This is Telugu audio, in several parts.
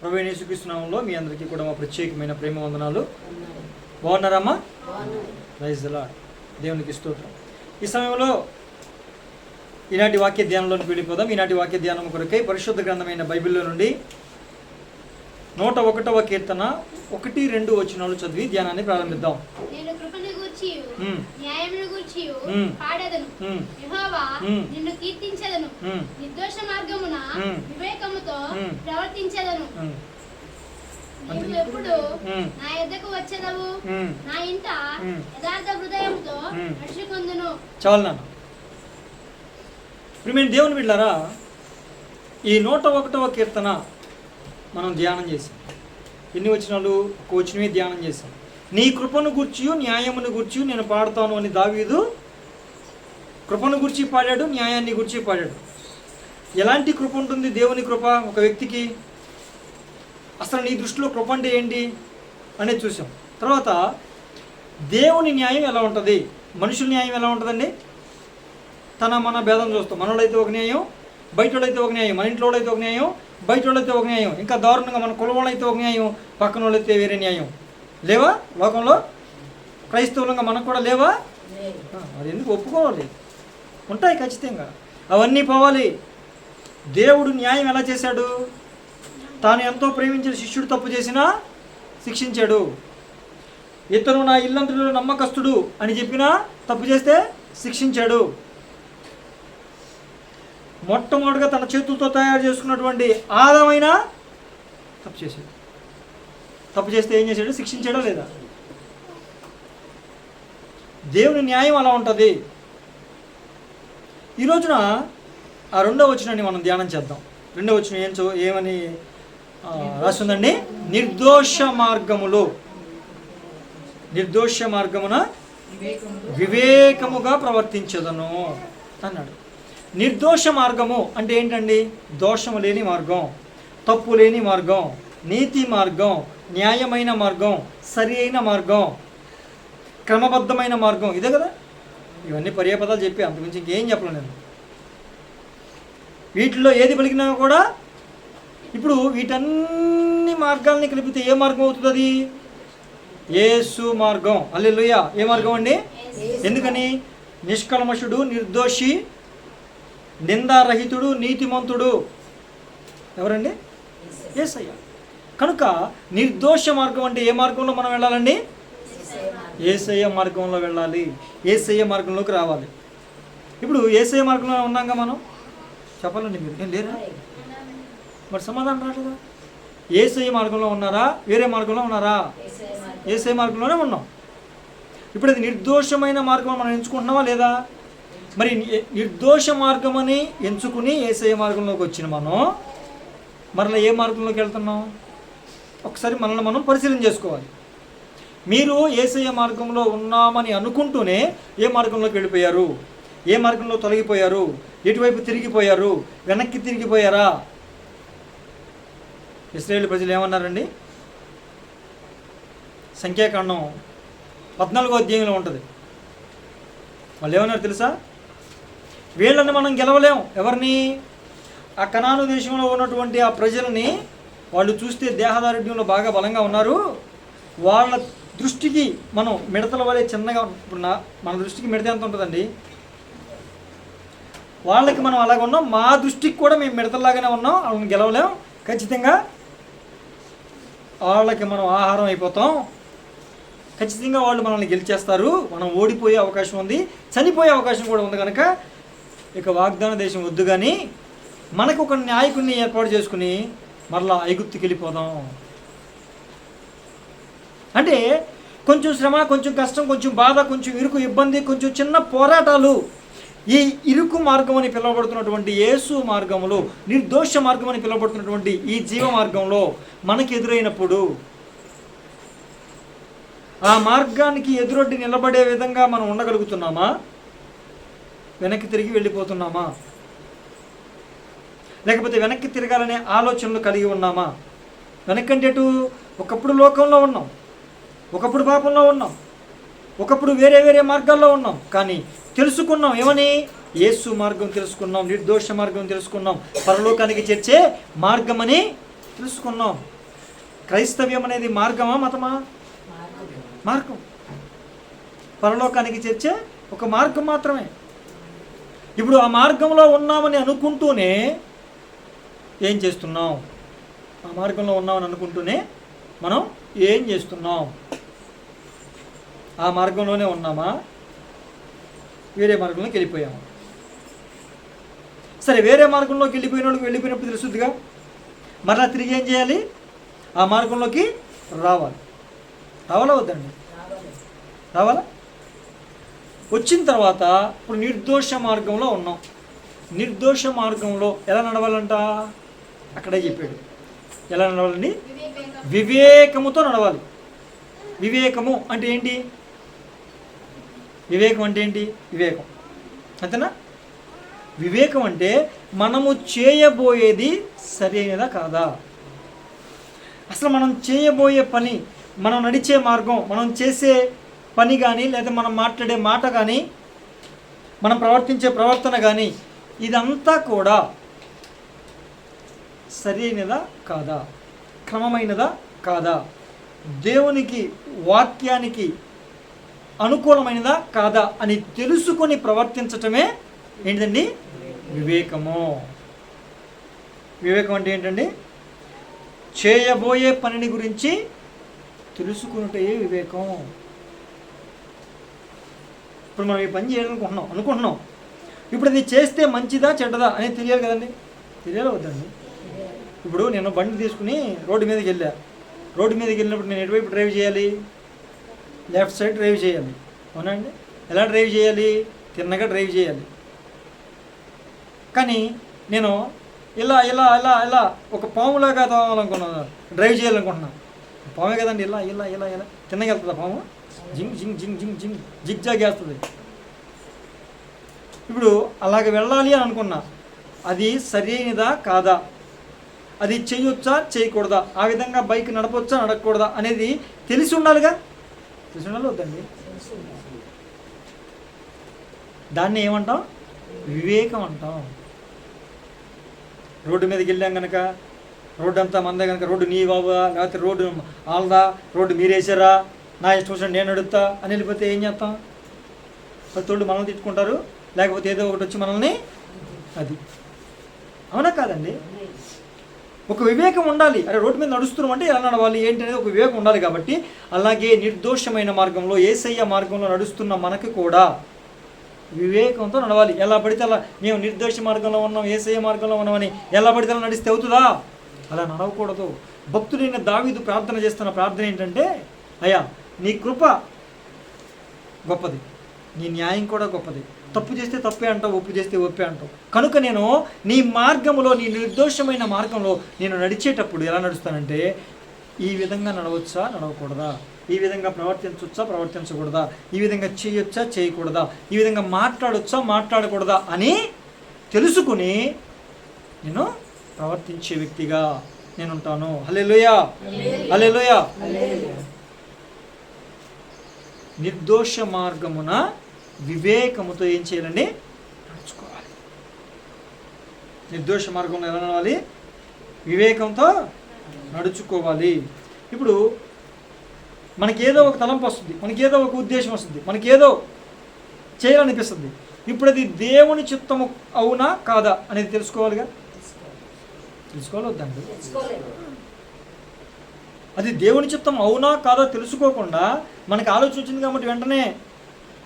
ప్రభువైన యేసుక్రీస్తు నామములో మీ అందరికీ కూడా మా ప్రత్యేకమైన ప్రేమ వందనాలు. బాగున్నారమ్మా? Praise the lord. దేవునికి స్తోత్రం. ఈ సమయంలో ఈనాటి వాక్య ధ్యానంలోకి వెళ్ళిపోదాం. ఈనాటి వాక్య ధ్యానం కొరకై పరిశుద్ధ గ్రంథమైన బైబిల్లో నుండి 101వ కీర్తన 1-2 వచనాలు చదివి ధ్యానాన్ని ప్రారంభిద్దాం. నేను కృపను గూర్చియు న్యాయమును గూర్చియు పాడెదను. యెహోవా నిన్ను కీర్తించెదను. నిర్దోష మార్గమున వివేకముతో ప్రవర్తించెదను. నీవు ఎప్పుడు నా యొద్దకు వచ్చెదవు? నా ఇంట యథార్థ హృదయముతో నడుచుకొందును. చాలు నాన్న. ప్రియమైన దేవుని బిడ్డలారా, ఈ 101వ కీర్తన మనం ధ్యానం చేసాం. ఎన్ని వచనాలు? ఒక వచనమే ధ్యానం చేసాం. నీ కృపను గూర్చి న్యాయమును గూర్చి నేను పాడతాను అని దావీదు కృపను గూర్చి పాడాడు, న్యాయాన్ని గూర్చి పాడాడు. ఎలాంటి కృప ఉంటుంది దేవుని కృప ఒక వ్యక్తికి? అసలు నీ దృష్టిలో కృప అంటే ఏంటి అనేది చూసాం. తర్వాత దేవుని న్యాయం ఎలా ఉంటుంది, మనుషుల న్యాయం ఎలా ఉంటుందండి? తన మన భేదం చూస్తాం. మనోళ్ళైతే ఒక న్యాయం, బయట వాళ్ళైతే ఒక న్యాయం, మన ఇంట్లో వాళ్ళైతే ఒక న్యాయం, బయట వాళ్ళైతే ఒక న్యాయం, ఇంకా దారుణంగా మన కులం వాళ్ళైతే ఒక న్యాయం, పక్కన వాళ్ళైతే వేరే న్యాయం. లేవా లోకంలో? క్రైస్తవులంగా మనకు కూడా లేవా? అది ఎందుకు ఒప్పుకోవాలి? ఉంటాయి ఖచ్చితంగా. అవన్నీ పోవాలి. దేవుడు న్యాయం ఎలా చేశాడు? తాను ఎంతో ప్రేమించిన శిష్యుడు తప్పు చేసినా శిక్షించాడు. ఇతను నా ఇల్లంతటిలో నమ్మకస్తుడు అని చెప్పినా తప్పు చేస్తే శిక్షించాడు. మొట్టమొదటిగా తన చేతులతో తయారు చేసుకున్నటువంటి ఆదామైనా తప్పు చేశాడు. తప్పు చేస్తే ఏం చేశాడు? శిక్షించాడా లేదా? దేవుని న్యాయం అలా ఉంటుంది. ఈ రోజున ఆ 2వ వచనాన్ని మనం ధ్యానం చేద్దాం. 2వ వచనం ఏమని రాస్తుందండి? నిర్దోష మార్గములో, నిర్దోష మార్గమున వివేకముగా ప్రవర్తించదను అన్నాడు. నిర్దోష మార్గము అంటే ఏంటండి? దోషము లేని మార్గం, తప్పు లేని మార్గం, నీతి మార్గం, న్యాయమైన మార్గం, సరి అయిన మార్గం, క్రమబద్ధమైన మార్గం. ఇదే కదా. ఇవన్నీ పర్యాపదాలు చెప్పి అంతకుమించి ఇంకేం చెప్పలేను నేను. వీటిలో ఏది పలికినా కూడా ఇప్పుడు వీటన్ని మార్గాల్ని కలిపితే ఏ మార్గం అవుతుంది? అది యేసు మార్గం. హల్లెలూయా. ఏ మార్గం అండి? ఎందుకని? నిష్కల్మషుడు, నిర్దోషి, నిందారహితుడు, నీతిమంతుడు ఎవరండి? యేసయ్య. కనుక నిర్దోష మార్గం అంటే ఏ మార్గంలో మనం వెళ్ళాలండి? యేసయ్య మార్గంలో వెళ్ళాలి. యేసయ్య మార్గంలోకి రావాలి. ఇప్పుడు యేసయ్య మార్గంలో ఉన్నాగా మనం? చెప్పాలండి మీరు. ఏం లేరా? మరి సమాధానం రాలేదా? యేసయ్య మార్గంలో ఉన్నారా? వేరే మార్గంలో ఉన్నారా? యేసయ్య మార్గంలోనే ఉన్నాం. ఇప్పుడు అది నిర్దోషమైన మార్గం మనం ఎంచుకుంటున్నామా లేదా? మరి నిర్దోష మార్గం అని ఎంచుకుని యేసయ్య మార్గంలోకి వచ్చిన మనం మరలా ఏ మార్గంలోకి వెళ్తున్నాం? ఒకసారి మనల్ని మనం పరిశీలన చేసుకోవాలి. మీరు యేసయ్య మార్గంలో ఉన్నామని అనుకుంటూనే ఏ మార్గంలోకి వెళ్ళిపోయారు? ఏ మార్గంలో తొలగిపోయారు? ఎటువైపు తిరిగిపోయారు? వెనక్కి తిరిగిపోయారా? ఇశ్రాయేలు ప్రజలు ఏమన్నారండి? సంఖ్యాకాండం 14వ అధ్యాయంలో ఉంటుంది. వాళ్ళు ఏమన్నారు తెలుసా? వీళ్ళని మనం గెలవలేం. ఎవరిని? ఆ కనాను దేశంలో ఉన్నటువంటి ఆ ప్రజలని వాళ్ళు చూస్తే దేహదారుఢ్యంలో బాగా బలంగా ఉన్నారు. వాళ్ళ దృష్టికి మనం మిడతల వలె చిన్నగా, ఇప్పుడు మన దృష్టికి మిడత ఎంత ఉంటుందండి? వాళ్ళకి మనం అలాగ ఉన్నాం. మా దృష్టికి కూడా మేము మిడతల్లాగానే ఉన్నాం. వాళ్ళని గెలవలేం. ఖచ్చితంగా వాళ్ళకి మనం ఆహారం అయిపోతాం. ఖచ్చితంగా వాళ్ళు మనల్ని గెలిచేస్తారు. మనం ఓడిపోయే అవకాశం ఉంది, చనిపోయే అవకాశం కూడా ఉంది. కనుక ఇక వాగ్దాన దేశం వద్దు, కానీ మనకు ఒక నాయకుడిని ఏర్పాటు చేసుకుని మరలా ఐగుప్తుకి వెళ్ళిపోదాం. అంటే కొంచెం శ్రమ, కొంచెం కష్టం, కొంచెం బాధ, కొంచెం ఇరుకు, ఇబ్బంది, కొంచెం చిన్న పోరాటాలు, ఈ ఇరుకు మార్గం అని పిలువబడుతున్నటువంటి యేసు మార్గంలో, నిర్దోష మార్గం అని పిలువబడుతున్నటువంటి ఈ జీవ మార్గంలో మనకి ఎదురైనప్పుడు ఆ మార్గానికి ఎదురొడ్డి నిలబడే విధంగా మనం ఉండగలుగుతున్నామా? వెనక్కి తిరిగి వెళ్ళిపోతున్నామా? లేకపోతే వెనక్కి తిరగాలనే ఆలోచనలు కలిగి ఉన్నామా? వెనక్కంటే ఎటు? ఒకప్పుడు లోకంలో ఉన్నాం, ఒకప్పుడు పాపంలో ఉన్నాం, ఒకప్పుడు వేరే వేరే మార్గాల్లో ఉన్నాం. కానీ తెలుసుకున్నాం ఏమని? యేసు మార్గం తెలుసుకున్నాం, నిర్దోష మార్గం తెలుసుకున్నాం, పరలోకానికి చేర్చే మార్గమని తెలుసుకున్నాం. క్రైస్తవ్యం అనేది మార్గమా మతమా? మార్గం. పరలోకానికి చేర్చే ఒక మార్గం మాత్రమే. ఇప్పుడు ఆ మార్గంలో ఉన్నామని అనుకుంటూనే ఏం చేస్తున్నాం? ఆ మార్గంలో ఉన్నామని అనుకుంటూనే మనం ఏం చేస్తున్నాం? ఆ మార్గంలోనే ఉన్నామా, వేరే మార్గంలోకి వెళ్ళిపోయాము? సరే, వేరే మార్గంలోకి వెళ్ళిపోయినప్పుడు తెలుసుద్దిగా. మరలా తిరిగి ఏం చేయాలి? ఆ మార్గంలోకి రావాలి. రావాలా వద్దండి? రావాలా? వచ్చిన తర్వాత ఇప్పుడు నిర్దోష మార్గంలో ఉన్నాం. నిర్దోష మార్గంలో ఎలా నడవాలంట? అక్కడే చెప్పాడు. ఎలా నడవాలండి? వివేకముతో నడవాలి. వివేకము అంటే ఏంటి? వివేకం అంటే ఏంటి? వివేకం అంతేనా? వివేకం అంటే మనము చేయబోయేది సరైనదా కాదా, అసలు మనం చేయబోయే పని, మనం నడిచే మార్గం, మనం చేసే పని కానీ, లేదా మనం మాట్లాడే మాట కానీ, మనం ప్రవర్తించే ప్రవర్తన కానీ, ఇదంతా కూడా సరైనదా కాదా, క్రమమైనదా కాదా, దేవునికి వాక్యానికి అనుకూలమైనదా కాదా అని తెలుసుకొని ప్రవర్తించటమే ఏంటండి? వివేకము. వివేకం అంటే ఏంటండి? చేయబోయే పనిని గురించి తెలుసుకున్నటే వివేకం. ఇప్పుడు మనం ఈ పని చేయాలనుకుంటున్నాం. ఇప్పుడు అది చేస్తే మంచిదా చెడ్డదా అనేది తెలియాలి కదండి? తెలియాలి వద్దండి? ఇప్పుడు నేను బండి తీసుకుని రోడ్డు మీదకి వెళ్ళినప్పుడు నేను ఎటువైపు డ్రైవ్ చేయాలి? లెఫ్ట్ సైడ్ డ్రైవ్ చేయాలి. అవునండి? ఎలా డ్రైవ్ చేయాలి? తిన్నగా డ్రైవ్ చేయాలి. కానీ నేను ఇలా ఇలా ఇలా ఇలా ఒక పాములాగా డ్రైవ్ చేయాలనుకుంటున్నాను. పామే కదండి, ఇలా ఇలా ఇలా ఇలా తిన్నగా వెళ్తుందా పాము? జింగ్ జింగ్ జింగ్ జింగ్ జింగ్ జిగ్ జాగ్ వేస్తుంది. ఇప్పుడు అలాగ వెళ్ళాలి అని అనుకున్నా, అది సరైనదా కాదా, అది చేయొచ్చా చేయకూడదా, ఆ విధంగా బైక్ నడపొచ్చా నడకూడదా అనేది తెలిసి ఉండాలిగా. తెలిసి ఉండాలి వద్దండి? దాన్ని ఏమంటాం? వివేకం అంటాం. రోడ్డు మీదకి వెళ్ళాం కనుక, రోడ్డు అంతా మందే కనుక, రోడ్డు నీ బాబా లేకపోతే రోడ్డు ఆల్దా, రోడ్డు మీరేసారా, నా ఇష్టం వచ్చినట్టు నేను నడుస్తా అని వెళ్ళిపోతే ఏం చేస్తాం? ప్రతి వాళ్ళు మనల్ని తిట్టుకుంటారు, లేకపోతే ఏదో ఒకటి వచ్చి మనల్ని, అది అవునా కాదండి? ఒక వివేకం ఉండాలి. అరే రోడ్డు మీద నడుస్తున్నాం అంటే ఎలా నడవాలి ఏంటి అనేది ఒక వివేకం ఉండాలి. కాబట్టి అలాగే నిర్దోషమైన మార్గంలో, యేసయ్య మార్గంలో నడుస్తున్న మనకు కూడా వివేకంతో నడవాలి. ఎలా పడితే అలా మేము నిర్దోష మార్గంలో ఉన్నాం, యేసయ్య మార్గంలో ఉన్నామని ఎలా పడితే అలా నడిస్తే అవుతుందా? అలా నడవకూడదు. భక్తుడైన దావీదు ప్రార్థన చేస్తున్న ప్రార్థన ఏంటంటే, అయ్యా నీ కృప గొప్పది, నీ న్యాయం కూడా గొప్పది. తప్పు చేస్తే తప్పే అంటావు, ఒప్పు చేస్తే ఒప్పే అంటావు. కనుక నేను నీ మార్గంలో, నీ నిర్దోషమైన మార్గంలో నేను నడిచేటప్పుడు ఎలా నడుస్తానంటే, ఈ విధంగా నడవచ్చా నడవకూడదా, ఈ విధంగా ప్రవర్తించవచ్చా ప్రవర్తించకూడదా, ఈ విధంగా చేయొచ్చా చేయకూడదా, ఈ విధంగా మాట్లాడొచ్చా మాట్లాడకూడదా అని తెలుసుకుని నేను ప్రవర్తించే వ్యక్తిగా నేను ఉంటాను. హల్లెలూయా, హల్లెలూయా. నిర్దోష మార్గమున వివేకముతో ఏం చేయాలండి? నడుచుకోవాలి. నిర్దోష మార్గంలో ఎలా నడవాలి? వివేకంతో నడుచుకోవాలి. ఇప్పుడు మనకేదో ఒక తలంపు వస్తుంది, మనకేదో ఒక ఉద్దేశం వస్తుంది, మనకేదో చేయాలనిపిస్తుంది. ఇప్పుడు అది దేవుని చిత్తము అవునా కాదా అనేది తెలుసుకోవాలిగా. తెలుసుకోవాలి వద్దండి? అది దేవుని చిత్తం అవునా కాదా తెలుసుకోకుండా మనకి ఆలోచన వచ్చింది కాబట్టి వెంటనే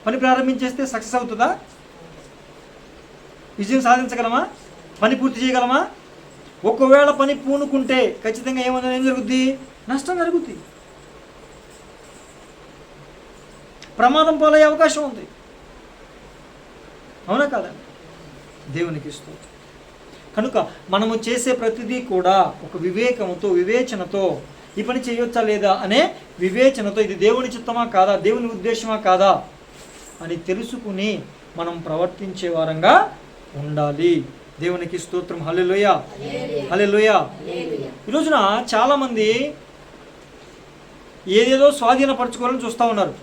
పని ప్రారంభించేస్తే సక్సెస్ అవుతుందా? విజయం సాధించగలమా? పని పూర్తి చేయగలమా? ఒకవేళ పని పూనుకుంటే ఖచ్చితంగా ఏం జరుగుద్ది? నష్టం జరుగుద్ది, ప్రమాదం పాలయ్యే అవకాశం ఉంది. అవునా కాదా? దేవునికి స్తోత్రం. కనుక మనము చేసే ప్రతిదీ కూడా ఒక వివేకంతో, వివేచనతో, ఈ పని చేయొచ్చా లేదా అనే వివేచనతో, ఇది దేవుని చిత్తమా కాదా, దేవుని ఉద్దేశమా కాదా అని తెలుసుకుని మనం ప్రవర్తించే వారంగా ఉండాలి. దేవునికి స్తోత్రం. హల్లెలూయా, హల్లెలూయా. ఈ రోజున చాలామంది ఏదేదో స్వాధీనపరచుకోవాలని చూస్తూ ఉన్నారు.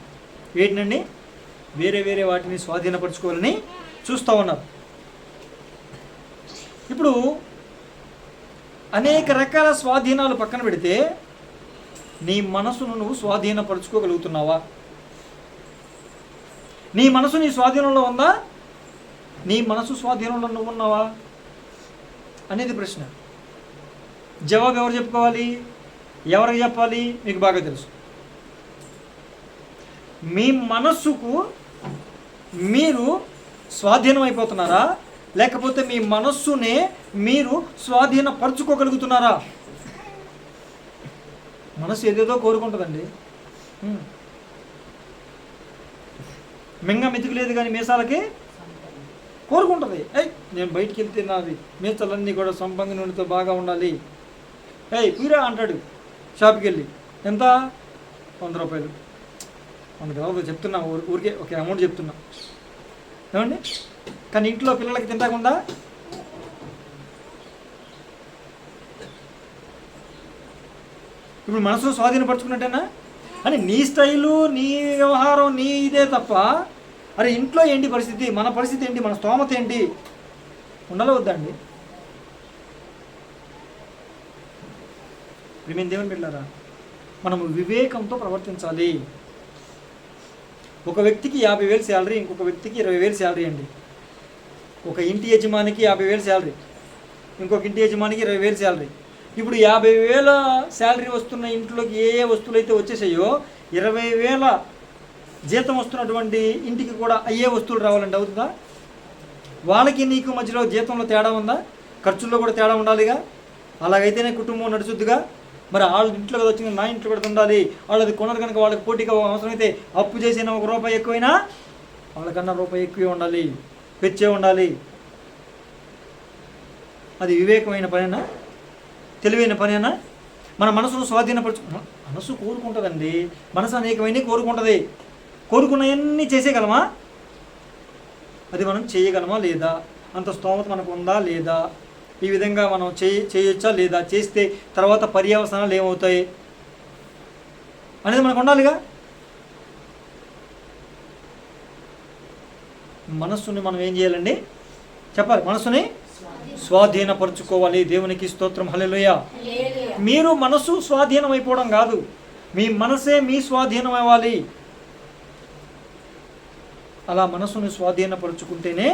ఏంటండి? వేరే వేరే వాటిని స్వాధీనపరచుకోవాలని చూస్తూ ఉన్నారు. ఇప్పుడు అనేక రకాల స్వాధీనాలు పక్కన పెడితే నీ మనసును నువ్వు స్వాధీనపరుచుకోగలుగుతున్నావా? నీ మనసు నీ స్వాధీనంలో ఉందా? నీ మనసు స్వాధీనంలో నువ్వు ఉన్నావా అనేది ప్రశ్న. జవాబు ఎవరు చెప్పుకోవాలి? ఎవరికి చెప్పాలి? మీకు బాగా తెలుసు. మీ మనస్సుకు మీరు స్వాధీనం అయిపోతున్నారా, లేకపోతే మీ మనస్సునే మీరు స్వాధీనపరచుకోగలుగుతున్నారా? మనసు ఏదేదో కోరుకుంటుందండి. మింగ మెతుకు లేదు కానీ మీసాలకి కోరుకుంటుంది. నేను బయటికి వెళ్తే నాది మీసాలన్నీ కూడా సంపంగి నూనెతో బాగా ఉండాలి. పూరా అంటాడు షాప్కి వెళ్ళి. ఎంత? 100 రూపాయలు. మనకు ఎవరు చెప్తున్నా, ఊరికే ఒక అమౌంట్ చెప్తున్నా ఏమండి. కానీ ఇంట్లో పిల్లలకి తింటాకుండా ఇప్పుడు మనసును స్వాధీనపరచుకున్నట్టేనా అని నీ స్టైలు, నీ వ్యవహారం, నీ ఇదే తప్ప అరే ఇంట్లో ఏంటి పరిస్థితి, మన పరిస్థితి ఏంటి, మన స్తోమత ఏంటి ఉండాలో వద్దండి? మేము దేవుని బిడ్డలారా, మనము వివేకంతో ప్రవర్తించాలి. ఒక వ్యక్తికి 50,000 శాలరీ, ఇంకొక వ్యక్తికి 20,000 శాలరీ అండి. ఒక ఇంటి యజమానికి 50,000 శాలరీ, ఇంకొక ఇంటి యజమానికి 20,000 శాలరీ. ఇప్పుడు 50,000 శాలరీ వస్తున్న ఇంట్లోకి ఏ ఏ వస్తువులు అయితే వచ్చేసాయో 20,000 జీతం వస్తున్నటువంటి ఇంటికి కూడా అయ్యే వస్తువులు రావాలండి. అవుతుందా? వాళ్ళకి నీకు మధ్యలో జీతంలో తేడా ఉందా? ఖర్చుల్లో కూడా తేడా ఉండాలిగా. అలాగైతేనే కుటుంబం నడుచుద్దుగా. మరి వాళ్ళ ఇంట్లో కదా వచ్చింది, నా ఇంట్లో కూడా ఉండాలి. వాళ్ళది కొనరు కనుక వాళ్ళకి పోటీగా అవసరమైతే అప్పు చేసిన ₹1 ఎక్కువైనా వాళ్ళకన్నా ₹1 ఎక్కువే ఉండాలి, పెంచే ఉండాలి. అది వివేకమైన పనేనా? తెలివైన పనేనా? మన మనసును స్వాధీనపరచు. మనసు కోరుకుంటుందండి. మనసు అనేకమైనవి కోరుకుంటుంది. కోరుకున్నవన్నీ చేసేయగలమా? అది మనం చేయగలమా లేదా? అంత స్తోమత మనకు ఉందా లేదా? ఈ విధంగా మనం చేయొచ్చా లేదా? చేస్తే తర్వాత పర్యవసానాలు ఏమవుతాయి అనేది మనకు ఉండాలిగా. మనస్సుని మనం ఏం చేయాలండి? చెప్పాలి. మనస్సుని స్వాధీనపరచుకోవాలి. దేవునికి స్తోత్రం. హల్లెలూయా. మీరు మనసు స్వాధీనం అయిపోవడం కాదు, మీ మనసే మీ స్వాధీనం అవ్వాలి. అలా మనసుని స్వాధీనపరుచుకుంటేనే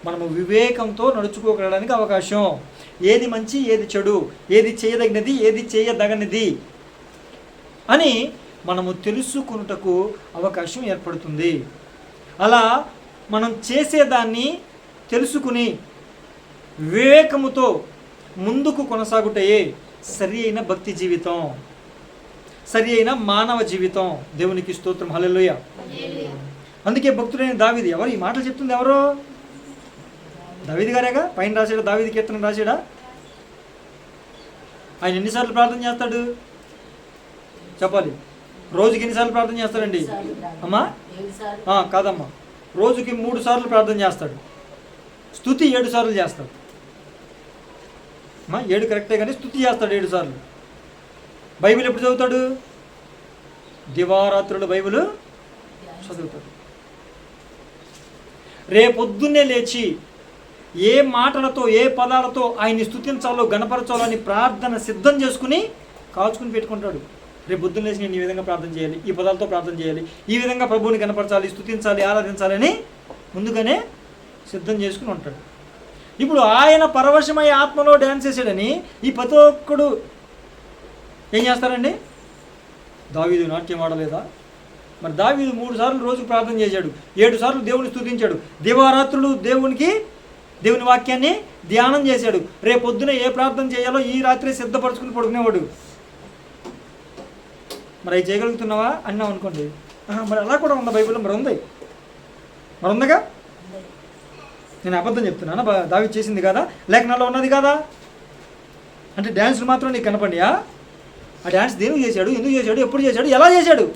మనము వివేకంతో నడుచుకోగలడానికి అవకాశం. ఏది మంచి, ఏది చెడు, ఏది చేయదగినది, ఏది చేయదగనిది అని మనము తెలుసుకున్నటకు అవకాశం ఏర్పడుతుంది. అలా మనం చేసేదాన్ని తెలుసుకుని వివేకముతో ముందుకు కొనసాగుటయే సరి అయిన భక్తి జీవితం, సరి అయిన మానవ జీవితం. దేవునికి స్తోత్రం. హల్లెలూయా. అందుకే భక్తుడైన దావీదు, ఎవరు ఈ మాటలు చెప్తుంది? ఎవరో దావీదు గారేగా. పైన రాశాడా? దావీదు కీర్తన రాశాడా? ఆయన ఎన్నిసార్లు ప్రార్థన చేస్తాడు చెప్పాలి? రోజుకి ఎన్నిసార్లు ప్రార్థన చేస్తాడండి అమ్మా? కాదమ్మా, రోజుకి 3 సార్లు ప్రార్థన చేస్తాడు. స్తుతి 7 సార్లు చేస్తాడు. అమ్మా 7 కరెక్టే కానీ స్తుతి చేస్తాడు 7 సార్లు. బైబిల్ ఎప్పుడు చదువుతాడు? దివారాత్రులు బైబిల్ చదువుతాడు. రేపొద్దున్నే లేచి ఏ మాటలతో, ఏ పదాలతో ఆయన్ని స్తుతించాలో, గణపరచాలని ప్రార్థన సిద్ధం చేసుకుని కాల్చుకుని పెట్టుకుంటాడు. రేపు పొద్దున్న లేచి నేను ఈ విధంగా ప్రార్థన చేయాలి, ఈ పదాలతో ప్రార్థన చేయాలి, ఈ విధంగా ప్రభువుని గణపరచాలి, స్తుతించాలి, ఆరాధించాలని ముందుగానే సిద్ధం చేసుకుని ఉంటాడు. ఇప్పుడు ఆయన పరవశమై ఆత్మలో డ్యాన్స్ చేశాడని ఈ ప్రతి ఒక్కడు ఏం చేస్తారండి? దావీదు నాట్యం ఆడలేదా? మరి దావీదు 3 సార్లు రోజుకు ప్రార్థన చేశాడు, 7 సార్లు దేవుని స్తుతించాడు, దివారాత్రులు దేవుని వాక్యాన్ని ధ్యానం చేశాడు. రేపొద్దున ఏ ప్రార్థన చేయాలో ఈ రాత్రి సిద్ధపరచుకుని పడుకునేవాడు. మరి అవి చేయగలుగుతున్నావా అన్నావు అనుకోండి. మరి అలా కూడా ఉందా బైబిల్లో? మరి ఉందిగా. నేను అబద్ధం చెప్తున్నాను? దావీదు చేసింది కదా, లేఖనాల్లో ఉన్నది కదా అంటే డ్యాన్స్లు మాత్రం నీకు కనపడియా? ఆ డ్యాన్స్ దేనికి చేశాడు, ఎందుకు చేశాడు, ఎప్పుడు చేశాడు, ఎలా చేశాడు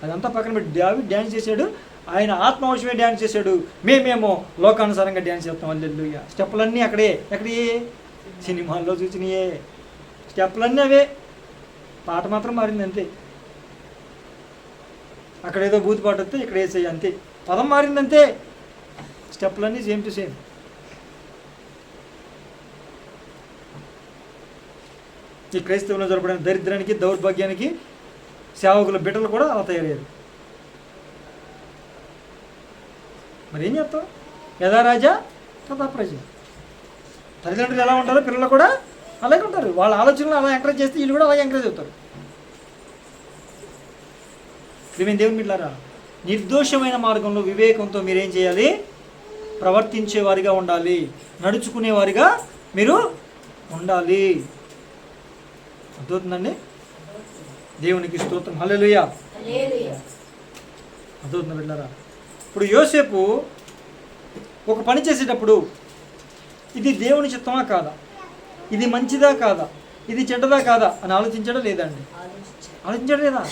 అదంతా పక్కన పెట్టి దావీదు డ్యాన్స్ చేశాడు. ఆయన ఆత్మవశమే డ్యాన్స్ చేశాడు. మేమేమో లోకానుసారంగా డ్యాన్స్ చేస్తాం. హల్లెలూయా. స్టెప్పులన్నీ ఎక్కడే సినిమాల్లో చూసినాయే స్టెప్పులన్నీ అవే, పాట మాత్రం మారింది అంతే. అక్కడేదో బూత్ పాట వస్తే ఇక్కడ వేసేయి అంతే, పదం మారిందంతే, స్టెప్పులన్నీ సేమ్ టు సేమ్. ఈ క్రైస్తవంలో జరపడిన దరిద్రానికి, దౌర్భాగ్యానికి సేవకుల బిడ్డలు కూడా అలా తయారయ్యారు. మరి ఏం చేస్తాం? యథా రాజా తథా ప్రజ. తల్లిదండ్రులు ఎలా ఉంటారో పిల్లలు కూడా అలాగే ఉంటారు. వాళ్ళ ఆలోచనలు అలా ఎంకరేజ్ చేస్తే వీళ్ళు కూడా అలాగే ఎంకరేజ్ అవుతారు. ప్రియమైన దేవుని బిడ్డలారా, నిర్దోషమైన మార్గంలో వివేకంతో మీరేం చేయాలి? ప్రవర్తించేవారిగా ఉండాలి, నడుచుకునేవారిగా మీరు ఉండాలి. అర్థమవుతుందండి? దేవునికి స్తోత్రం. హల్లెలూయా. అర్థమవుతుంది బిడ్డలారా? ఇప్పుడు యోసేపు ఒక పని చేసేటప్పుడు ఇది దేవుని చిత్తమా కాదా, ఇది మంచిదా కాదా, ఇది చెడ్డదా కాదా అని ఆలోచించడా లేదండి? ఆలోచించడా లేదా?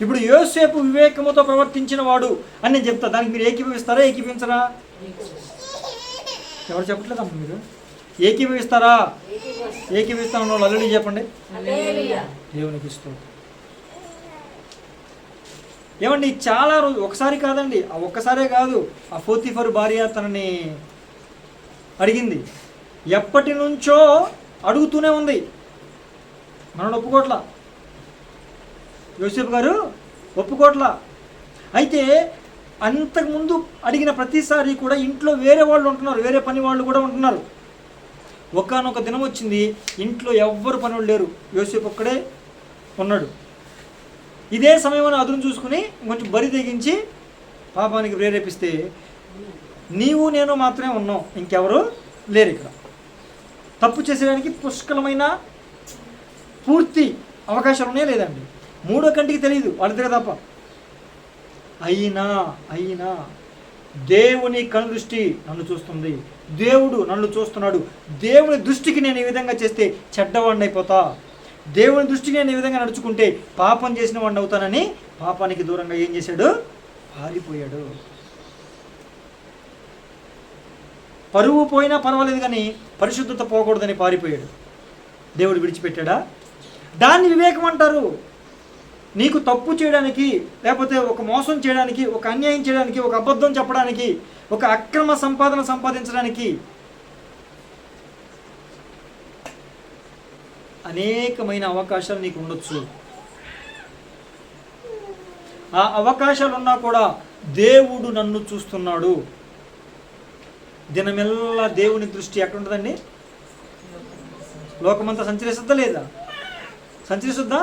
ఇప్పుడు యోసేపు వివేకముతో ప్రవర్తించిన వాడు అని నేను చెప్తా. దానికి మీరు ఏకీభవిస్తారా, ఏకీభవించరా? ఎవరు చెప్పట్లేదమ్మా మీరు? ఏకీభవిస్తారా? ఏకీభవిస్తాను వాళ్ళు అల్లుడి చెప్పండి. దేవునికి స్తోత్రం. ఏమండి, చాలా రోజు ఒకసారి కాదండి, ఆ ఒక్కసారే కాదు. ఆ పోతీఫరు భార్య తనని అడిగింది, ఎప్పటి నుంచో అడుగుతూనే ఉంది, మనం ఒప్పుకోట్లా. యోసేపు గారు ఒప్పుకోట్లా. అయితే అంతకుముందు అడిగిన ప్రతిసారి కూడా ఇంట్లో వేరే వాళ్ళు ఉంటున్నారు, వేరే పని వాళ్ళు కూడా ఉంటున్నారు. ఒకానొక దినం వచ్చింది, ఇంట్లో ఎవ్వరు పని వాళ్ళు లేరు, యోసేపు ఒక్కడే ఉన్నాడు. ఇదే సమయంలో అదును చూసుకుని కొంచెం బరి తెగించి పాపానికి ప్రేరేపిస్తే, నీవు నేను మాత్రమే ఉన్నాం, ఇంకెవరు లేరు ఇక్కడ. తప్పు చేసేదానికి పుష్కలమైన పూర్తి అవకాశాలు ఉన్నాయా లేదండి? మూడో కంటికి తెలియదు వాళ్ళిద్దరే తప్ప. అయినా దేవుని కనుదృష్టి నన్ను చూస్తుంది, దేవుడు నన్ను చూస్తున్నాడు. దేవుని దృష్టికి నేను ఈ విధంగా చేస్తే చెడ్డవాడిని అయిపోతా, దేవుని దృష్టికి నేను ఈ విధంగా నడుచుకుంటే పాపం చేసిన వాడిని అవుతానని పాపానికి దూరంగా ఏం చేశాడు? పారిపోయాడు. పరువు పోయినా పర్వాలేదు కానీ పరిశుద్ధత పోకూడదని పారిపోయాడు. దేవుడు విడిచిపెట్టాడా? దాన్ని వివేకం అంటారు. నీకు తప్పు చేయడానికి, లేకపోతే ఒక మోసం చేయడానికి, ఒక అన్యాయం చేయడానికి, ఒక అబద్ధం చెప్పడానికి, ఒక అక్రమ సంపాదన సంపాదించడానికి అనేకమైన అవకాశాలు నీకు ఉండొచ్చు. ఆ అవకాశాలు ఉన్నా కూడా దేవుడు నన్ను చూస్తున్నాడు. దినమెల్లా దేవుని దృష్టి ఎక్కడ ఉంటుందండి? లోకమంతా సంచరిస్తుందా లేదా? సంచరిస్తుందా?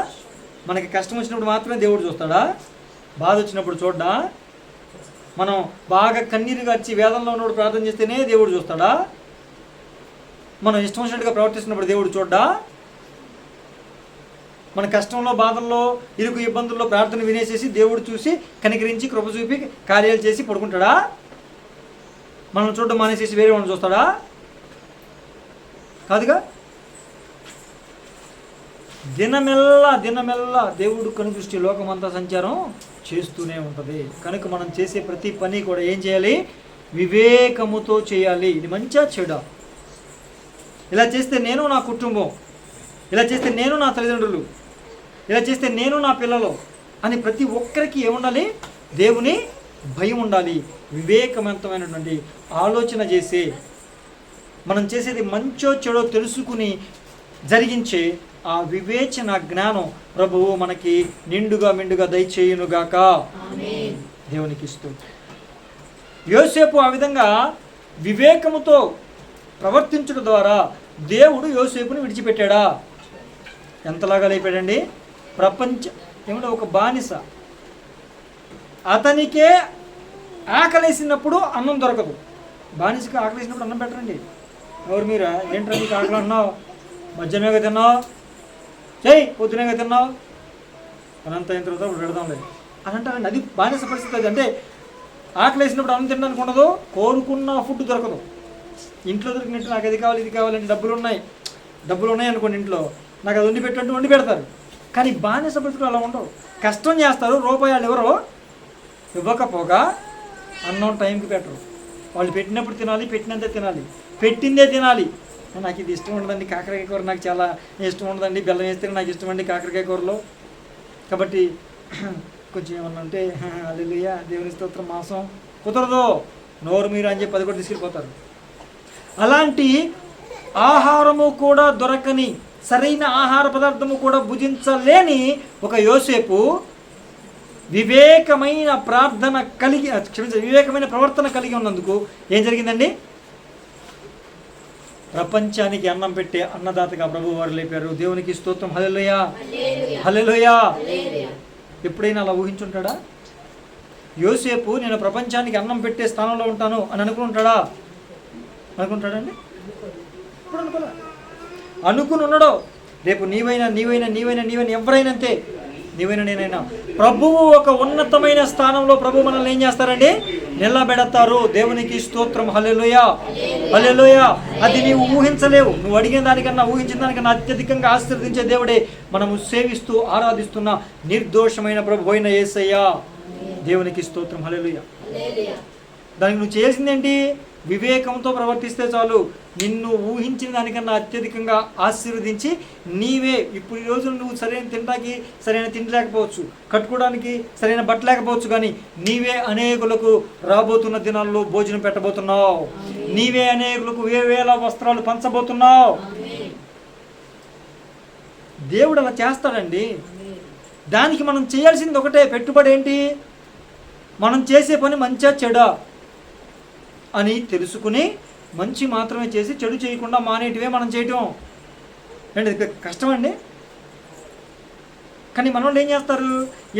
మనకి కష్టం వచ్చినప్పుడు మాత్రమే దేవుడు చూస్తాడా? బాధ వచ్చినప్పుడు చూడ్డా? మనం బాగా కన్నీరు గార్చి వేదంలో ఉన్నప్పుడు ప్రార్థన చేస్తేనే దేవుడు చూస్తాడా? మనం ఇష్టం వచ్చినట్టుగా ప్రవర్తిస్తున్నప్పుడు దేవుడు చూడ్డా? మన కష్టంలో, బాధల్లో, ఇరుకు ఇబ్బందుల్లో ప్రార్థన వినేసేసి దేవుడు చూసి కనికరించి కృప చూపి కార్యాలు చేసి పడుకుంటాడా? మనం చూడడం మానేసేసి వేరే వాళ్ళని చూస్తాడా? కాదుగా. దినమెల్లా దేవుడు కనుదృష్టి లోకమంతా సంచారం చేస్తూనే ఉంటుంది. కనుక మనం చేసే ప్రతి పని కూడా ఏం చేయాలి? వివేకముతో చేయాలి. ఇది మంచిగా చెడా? ఇలా చేస్తే నేను నా కుటుంబం, ఇలా చేస్తే నేను నా తల్లిదండ్రులు, ఇలా చేస్తే నేను నా పిల్లలు అని ప్రతి ఒక్కరికి ఏముండాలి? దేవుని భయం ఉండాలి. వివేకవంతమైనటువంటి ఆలోచన చేసే, మనం చేసేది మంచో చెడో తెలుసుకుని జరిగించే ఆ వివేచన జ్ఞానం ప్రభువు మనకి నిండుగా మెండుగా దయచేయునుగాక. దేవునికి స్తోత్రం. యోసేపు ఆ విధంగా వివేకముతో ప్రవర్తించడం ద్వారా దేవుడు యోసేపుని విడిచిపెట్టాడా? ఎంతలాగా లేపాడండి? ఏమంటే ఒక బానిస, అతనికే ఆకలేసినప్పుడు అన్నం దొరకదు. బానిసకి ఆకలేసినప్పుడు అన్నం పెట్టరండి. ఎవరు మీరా? ఏంట్రా నీకు ఆకలి అన్నావు? మధ్యాహ్నమేగా తిన్నావు, చెయ్యి పొద్దునేగా తిన్నావు, అనంత అయిన తర్వాత ఇప్పుడు పెడదాం లేదు అని అంటారండి. అది బానిస పరిస్థితి. అది అంటే ఆకలి వేసినప్పుడు అన్నం తినడానికి ఉండదు, కోరుకున్న ఫుడ్ దొరకదు. ఇంట్లో దొరికినట్టు నాకు అది కావాలి ఇది కావాలని డబ్బులు ఉన్నాయి అనుకోండి, ఇంట్లో నాకు అది వండి పెట్టినట్టు వండి పెడతారు. కానీ బానిస పరిస్థితులు అలా ఉండవు. కష్టం చేస్తారు, రూపాయలు ఎవరో ఇవ్వకపోగా అన్నం టైంకి పెట్టరు. వాళ్ళు పెట్టినప్పుడు తినాలి, పెట్టినంతే తినాలి, పెట్టిందే తినాలి. నాకు ఇది ఇష్టం ఉండదండి, కాకరకాయ కూర నాకు చాలా ఇష్టం ఉండదండి, బెల్లం వేస్తే నాకు ఇష్టం అండి కాకరకాయ కూరలో, కాబట్టి కొంచెం ఏమన్నా అంటే హల్లెలూయా దేవుని స్తోత్రం మాంసం కుదరదు, నోరు మీరు అని చెప్పి 10 కూడా తీసుకెళ్ళిపోతారు. అలాంటి ఆహారము కూడా దొరకని సరైన ఆహార పదార్థము కూడా భుజించలేని ఒక యోసేపు వివేకమైన ప్రార్థన కలిగి వివేకమైన ప్రవర్తన కలిగి ఉన్నందుకు ఏం జరిగిందండి? ప్రపంచానికి అన్నం పెట్టే అన్నదాతగా ప్రభువు వారు లేపారు. దేవునికి స్తోత్రం. హల్లెలూయా, హల్లెలూయా. ఎప్పుడైనా అలా ఊహించుంటాడా? యోసేపు నేను ప్రపంచానికి అన్నం పెట్టే స్థానంలో ఉంటాను అని అనుకుంటాడా? అనుకుంటాడండి? ఇప్పుడు అనుకోలే. అనుకుని ఉన్నాడో రేపు నీవైనా ఎవరైనా అంతే, నీవైనా నేనైనా ప్రభువు ఒక ఉన్నతమైన స్థానంలో ప్రభు మనల్ని ఏం చేస్తారండి? నిలబెడతారు. దేవునికి స్తోత్రం. హల్లెలూయా, హల్లెలూయా. అది నీవు ఊహించలేవు. నువ్వు అడిగిన దానికన్నా ఊహించిన దానికన్నా అత్యధికంగా ఆశీర్వదించే దేవుడే మనము సేవిస్తూ ఆరాధిస్తున్న నిర్దోషమైన ప్రభు అయిన యేసయ్య. దేవునికి స్తోత్రం. హల్లెలూయా. దానికి నువ్వు చేయాల్సిందేంటి? వివేకంతో ప్రవర్తిస్తే చాలు. నిన్ను ఊహించిన దానికన్నా అత్యధికంగా ఆశీర్వదించి నీవే ఇప్పుడు ఈ రోజు నువ్వు సరైన తినడానికి సరైన తిండి లేకపోవచ్చు, కట్టుకోవడానికి సరైన బట్ట లేకపోవచ్చు, కానీ నీవే అనేకులకు రాబోతున్న దినాల్లో భోజనం పెట్టబోతున్నావు. నీవే అనేకులకు వేవేల వస్త్రాలు పంచబోతున్నావు. దేవుడు అలా చేస్తాడండి. దానికి మనం చేయాల్సింది ఒకటే, పెట్టుబడి ఏంటి? మనం చేసే పని మంచిగా చెడా అని తెలుసుకుని మంచి మాత్రమే చేసి చెడు చేయకుండా మానేటివే మనం చేయటం అండి. కష్టం అండి. కానీ మన వాళ్ళు ఏం చేస్తారు?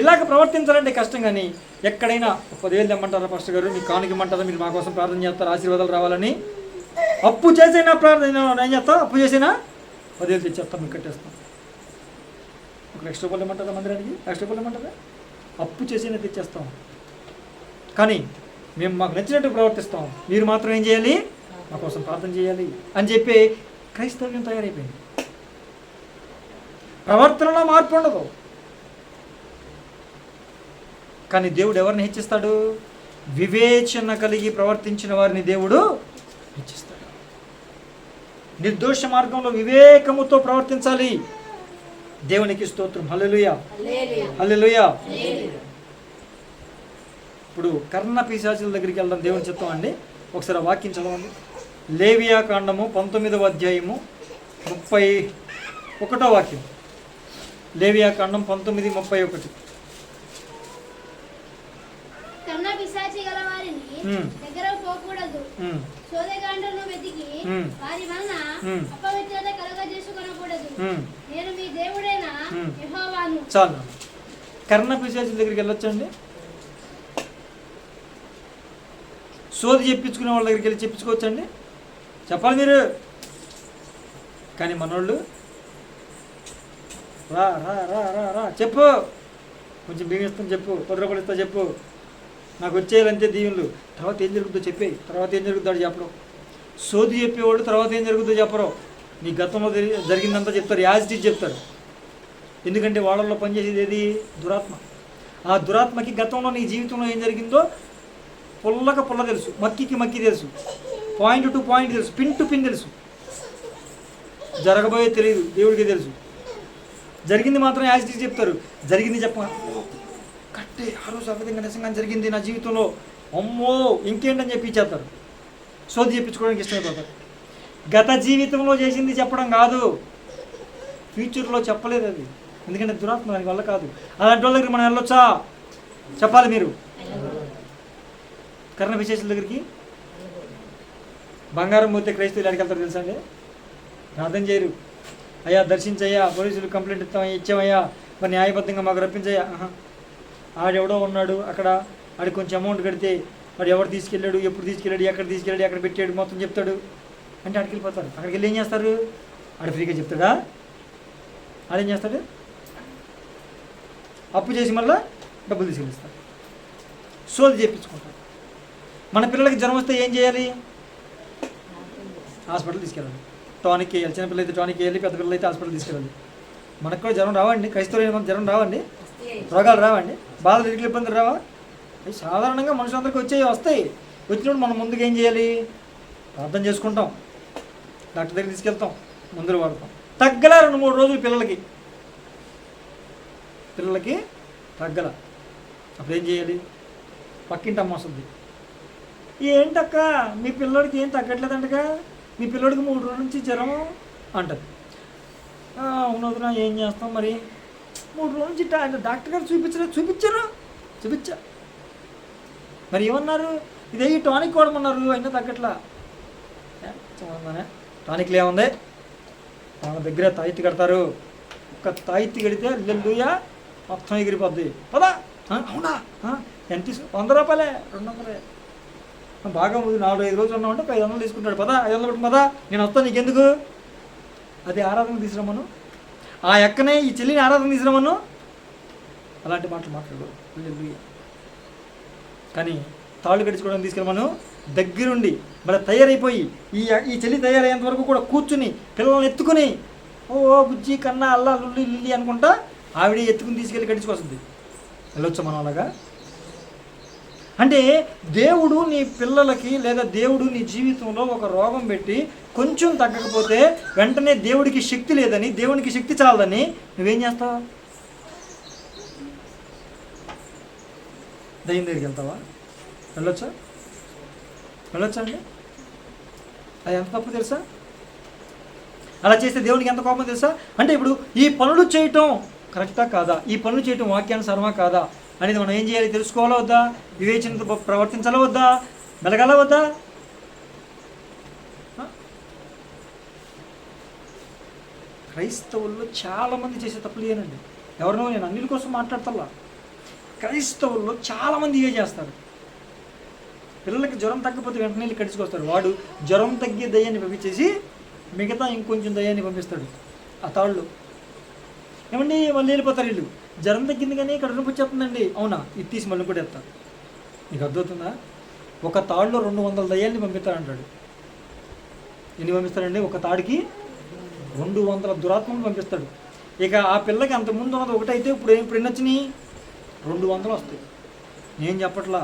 ఇలాగ ప్రవర్తించాలంటే కష్టం. కానీ ఎక్కడైనా 10,000 తెమ్మంటారా పాస్టర్ గారు, మీకు కానుక ఇమ్మంటారా, మీరు మా కోసం ప్రార్థన చేస్తారు ఆశీర్వాదాలు రావాలని, అప్పు చేసైనా ప్రార్థన ఏం చేస్తాం? అప్పు చేసైనా 10,000 తెచ్చేస్తాం, మీకు కట్టేస్తాం. ఒక ఎక్స్ట్రా పళ్ళు ఇమ్మంటారా మందిరానికి? ఎక్స్ట్రా పళ్ళు ఇమ్మంటారా? అప్పు చేసైనా తెచ్చేస్తాం. కానీ మేము మాకు నచ్చినట్టు ప్రవర్తిస్తాం, మీరు మాత్రం ఏం చేయాలి? మా కోసం ప్రార్థన చేయాలి అని చెప్పి క్రైస్తవ్యం తయారైపోయింది. ప్రవర్తనలో మార్పు ఉండదు. కానీ దేవుడు ఎవరిని హెచ్చిస్తాడు? వివేచన కలిగి ప్రవర్తించిన వారిని దేవుడు హెచ్చిస్తాడు. నిర్దోష మార్గంలో వివేకముతో ప్రవర్తించాలి. దేవునికి స్తోత్రం. హల్లెలూయా, హల్లెలూయా. ఇప్పుడు కర్ణ పిశాచుల దగ్గరికి వెళ్దాం. దేవుని చిత్తం అండి. ఒకసారి వాక్యం చదవండి. లేవియా కాండము 19వ అధ్యాయము 31వ వాక్యం. లేవియా కాండం 19:31. కర్ణ పిశాచి గల వారిని దగ్గర పోకూడదు. సోదెగాండ్రను వెతికి వారి వలన అపవిత్రత కలుగజేసుకొనకూడదు. నేను మీ దేవుడైన యెహోవాను. చాలు. కర్ణ పిశాచుల దగ్గరికి వెళ్ళొచ్చండి. సోది చెప్పించుకునే వాళ్ళ దగ్గరికి వెళ్ళి చెప్పించుకోవచ్చండి. చెప్పాలి మీరు. కానీ మనోళ్ళు రా రా రా రా రా చెప్పు, కొంచెం బియ్యం ఇస్తాను చెప్పు, 10 రూపాయలు ఇస్తా చెప్పు, నాకు వచ్చేయాలంతే దీవులు, తర్వాత ఏం జరుగుతుందో చెప్పే, తర్వాత ఏం జరుగుతుందో చెప్పడం. సోది చెప్పేవాళ్ళు తర్వాత ఏం జరుగుతుందో చెప్పరు. నీ గతంలో జరిగిందంతా చెప్తారు, యాజిటీ చెప్తారు. ఎందుకంటే వాళ్ళల్లో పనిచేసేది ఏది? దురాత్మ. ఆ దురాత్మకి గతంలో నీ జీవితంలో ఏం జరిగిందో పుల్ల తెలుసు, మక్కికి మక్కి తెలుసు, పాయింట్ టు పాయింట్ తెలుసు, పిన్ టు పిన్ తెలుసు. జరగబోయే తెలియదు, దేవుడికి తెలుసు. జరిగింది మాత్రం యాజిటీ చెప్తారు. జరిగింది చెప్ప కట్టే ఆ రోజు ఆ విధంగా నిజంగా జరిగింది నా జీవితంలో, అమ్మో ఇంకేంటని చెప్పి ఇచ్చేస్తారు. సోది చెప్పించుకోవడానికి ఇష్టమైపోతారు. గత జీవితంలో చేసింది చెప్పడం కాదు, ఫ్యూచర్లో చెప్పలేదు అది. ఎందుకంటే దురాత్మ దాని వల్ల కాదు. అలాంటి వాళ్ళ దగ్గర మనం వెళ్ళొచ్చా? చెప్పాలి మీరు. కర్ణ విశేషాల దగ్గరికి బంగారం పోతే క్రైస్తవులు ఎక్కడికి వెళ్తారు తెలుసా అండి? ప్రార్థన చేయరు. అయ్యా దర్శించయ్యా, పోలీసులు కంప్లైంట్ ఇచ్చామయ్యా, మరి న్యాయబద్ధంగా మాకు రప్పించయ్యా. ఆడెవడో ఉన్నాడు అక్కడ, ఆడికి కొంచెం అమౌంట్ కడితే వాడు ఎవరు తీసుకెళ్ళాడు, ఎప్పుడు తీసుకెళ్ళాడు, ఎక్కడ తీసుకెళ్ళాడు, ఎక్కడ పెట్టాడు మొత్తం చెప్తాడు అంటే అక్కడికి వెళ్ళిపోతారు. అక్కడికి వెళ్ళి ఏం చేస్తారు? ఆడు ఫ్రీగా చెప్తాడా? ఆడేం చేస్తాడు? అప్పు చేసి మళ్ళీ డబ్బులు తీసుకెళ్ళిస్తాడు. సోది చేయించుకుంటాడు. మన పిల్లలకి జ్వరం వస్తే ఏం చేయాలి? హాస్పిటల్ తీసుకెళ్ళాలి, టానిక్ వేయాలి. చిన్నపిల్లలు అయితే టానిక్ వేయాలి, పెద్ద పిల్లలు అయితే హాస్పిటల్ తీసుకెళ్ళాలి. మనకు కూడా జ్వరం రావండి, క్రైస్తవులైన జ్వరం రావండి, రోగాలు రావండి, బాధలు ఇరుకులు ఇబ్బందులు రావా? అవి సాధారణంగా మనుషులందరికీ వస్తాయి. వచ్చినప్పుడు మనం ముందుకు ఏం చేయాలి? ప్రార్థన చేసుకుంటాం, డాక్టర్ దగ్గర తీసుకెళ్తాం, మందులు వాడతాం. తగ్గల 2-3 రోజులు పిల్లలకి తగ్గల. అప్పుడు ఏం చేయాలి? పక్కింటి అమ్మ వస్తుంది, ఏంటక్క మీ పిల్లోడికి ఏం తగ్గట్లేదంటగా, మీ పిల్లోడికి 3 రోజుల నుంచి జ్వరం అంటది. అవును వదినా, ఏం చేస్తాం మరి, 3 రోజుల నుంచి డాక్టర్ గారు చూపించా. మరి ఏమన్నారు, ఇదే ఈ టానిక్ వాడమన్నారు, అయినా తగ్గట్లా. టానిక్లు ఏముంది, వాళ్ళ దగ్గర తాయితీ కడతారు, ఒక్క తాయితీ కడితే లెల్లుయా మొత్తం ఎగిరిపోద్ది. పదా, అవునా, ఎంత 100 రూపాయలే, 200. బాగా 4-5 రోజులు ఉన్నామంటే 500 తీసుకుంటాడు. 500 పెట్టుకు పదా, నేను వస్తాను, నీకెందుకు. అది ఆరాధన తీసుకురామను, ఆ ఎక్కనే ఈ చెల్లిని ఆరాధన తీసుకురామను. అలాంటి మాటలు మాట్లాడు. కానీ తాళ్ళు కట్టించుకోవడానికి తీసుకెళ్ళమను, దగ్గరుండి మళ్ళీ తయారైపోయి ఈ చెల్లి తయారయ్యేంత వరకు కూడా కూర్చుని పిల్లల్ని ఎత్తుకుని ఓ బుజ్జి కన్నా అల్లా లుల్లి అనుకుంటా ఆవిడ ఎత్తుకుని తీసుకెళ్ళి కట్టించుకొస్తుంది. వెళ్ళొచ్చా మనం అలాగా? అంటే దేవుడు నీ పిల్లలకి లేదా దేవుడు నీ జీవితంలో ఒక రోగం పెట్టి కొంచెం తగ్గకపోతే వెంటనే దేవుడికి శక్తి లేదని, దేవునికి శక్తి చాలదని నువ్వేం చేస్తావు? దయ్యం దగ్గరికి వెళ్తావా? వెళ్ళొచ్చా అండి? అది ఎంత తప్పు తెలుసా? అలా చేస్తే దేవునికి ఎంత కోపం తెలుసా? అంటే ఇప్పుడు ఈ పనులు చేయటం కరెక్టా కాదా, ఈ పనులు చేయటం వాక్యానుసారమా కాదా అనేది మనం ఏం చేయాలి? తెలుసుకోవాలా వద్దా? వివేచనతో ప్రవర్తించాలా వద్దా? మెలగాల వద్దా? క్రైస్తవుల్లో చాలామంది చేసే తప్పులు ఏనండి. ఎవరినో నేను అన్నిటి కోసం మాట్లాడతల్లా, క్రైస్తవుల్లో చాలామంది ఇవే చేస్తారు. పిల్లలకి జ్వరం తగ్గకపోతే వెంటనే వెళ్ళి కట్టించుకొస్తారు. వాడు జ్వరం తగ్గే దయ్యాన్ని పంపించేసి మిగతా ఇంకొంచెం దయ్యాన్ని పంపిస్తాడు ఆ తాళ్ళు. ఏమండి మళ్ళీ వెళ్ళిపోతారు వీళ్ళు. జ్వరం తగ్గింది కానీ ఇక్కడ నొప్పి వచ్చేస్తుందండి, అవునా, ఇది తీసి మళ్ళీ కూడా ఎత్తారు. నీకు అర్థమవుతుందా? ఒక తాడులో 200 దయ్యాల్ని పంపిస్తాడంటాడు. ఎన్ని పంపిస్తాడండి? ఒక తాడికి 200 దురాత్మలు పంపిస్తాడు. ఇక ఆ పిల్లకి అంతకుముందు ఉన్నది ఒకటైతే ఇప్పుడు ఎన్ని వచ్చినాయి? 200 వస్తాయి. నేను చెప్పట్లా,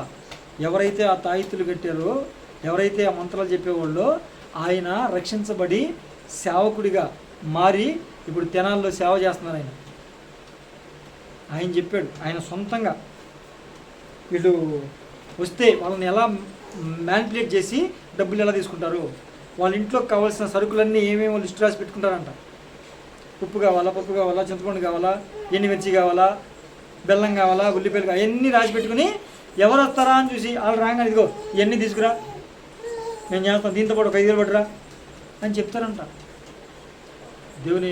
ఎవరైతే ఆ తాయితులు కట్టారో, ఎవరైతే ఆ మంత్రాలు చెప్పేవాళ్ళో ఆయన రక్షించబడి సేవకుడిగా మారి ఇప్పుడు తెనాల్లో సేవ చేస్తున్నారు. ఆయన చెప్పాడు, ఆయన సొంతంగా వీళ్ళు వస్తే వాళ్ళని ఎలా మ్యానిపులేట్ చేసి డబ్బులు ఎలా తీసుకుంటారు, వాళ్ళ ఇంట్లోకి కావాల్సిన సరుకులన్నీ ఏమేమో లిస్ట్ రాసి పెట్టుకుంటారంట. ఉప్పు కావాలా, పప్పు కావాలా, చింతపండు కావాలా, ఎండుమిర్చి కావాలా, బెల్లం కావాలా, ఉల్లిపాయలు అవన్నీ రాసి పెట్టుకుని ఎవరు వస్తారా అని చూసి వాళ్ళు రాగానే ఇదిగో ఇవన్నీ తీసుకురా, నేను చేస్తాను, దీంతో పాటు 5 వేలు పట్టురా అని చెప్తారంట. దేవుని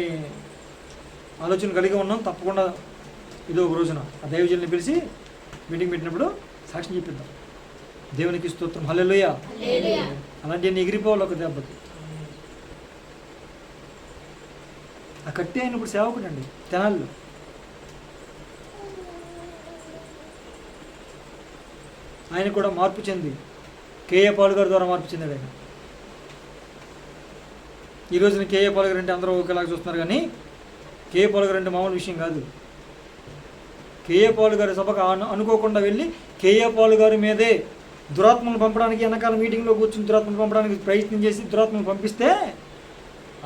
ఆలోచన కలిగి ఉన్నాం, తప్పకుండా ఇదో ఒక రోజున ఆ దైవజనుల్ని పిలిచి మీటింగ్ పెట్టినప్పుడు సాక్ష్యం చెప్పిద్దాం. దేవునికి స్తోత్రం, హల్లెలూయా. అలాంటి ఎగిరిపోవాలి ఒక దెబ్బకి. ఆ కట్టి ఆయన ఇప్పుడు సేవకుడు అండి తెనాల్లో. ఆయన కూడా మార్పు చెంది కేఏ పాల్ గారి ద్వారా మార్పు చెందాడు ఆయన. ఈ రోజున కేఏ పాల్ గారు అంటే అందరూ ఒకేలాగా చూస్తున్నారు, కానీ కేఏ పాల్ గారు అంటే మామూలు విషయం కాదు. కేఏ పాల్ గారి సభకు అనుకోకుండా వెళ్ళి కేఏ పాల్ గారి మీదే దురాత్మను పంపడానికి వెనకాల మీటింగ్లో కూర్చుని దురాత్మను పంపడానికి ప్రయత్నం చేసి దురాత్మను పంపిస్తే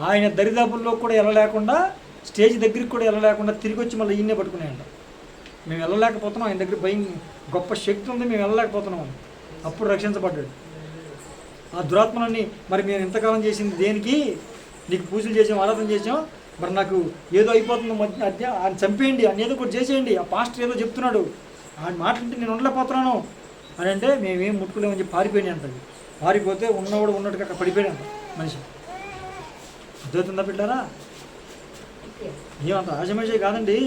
ఆయన దరిదాపుల్లో కూడా వెళ్ళలేకుండా, స్టేజ్ దగ్గరికి కూడా వెళ్ళలేకుండా తిరిగి వచ్చి మళ్ళీ ఈయన్నే పట్టుకున్నాయంట. మేము వెళ్ళలేకపోతున్నాం, ఆయన దగ్గర భయం గొప్ప శక్తి ఉంది, మేము వెళ్ళలేకపోతున్నాం. అప్పుడు రక్షించబడ్డాడు. ఆ దురాత్మలన్నీ మరి మేము ఇంతకాలం చేసింది దేనికి? నీకు పూజలు చేసాం, ఆరాధన చేసాం, మరి నాకు ఏదో అయిపోతుంది, ఆయన చంపేయండి, ఆయన ఏదో ఒకటి చేసేయండి, ఆ పాస్టర్ ఏదో చెప్తున్నాడు, ఆయన మాట్లాడితే నేను ఉండలేకపోతున్నాను అని అంటే మేమేం ముట్టుకోలేమని చెప్పి పారిపోయింది అంటది. పారిపోతే ఉన్నవాడు ఉన్నట్టుగా అక్కడ పడిపోయాడు అంట మనిషి. అర్థమవుతుందా బిడ్డారా? ఏమంత ఆశమేషే కాదండి.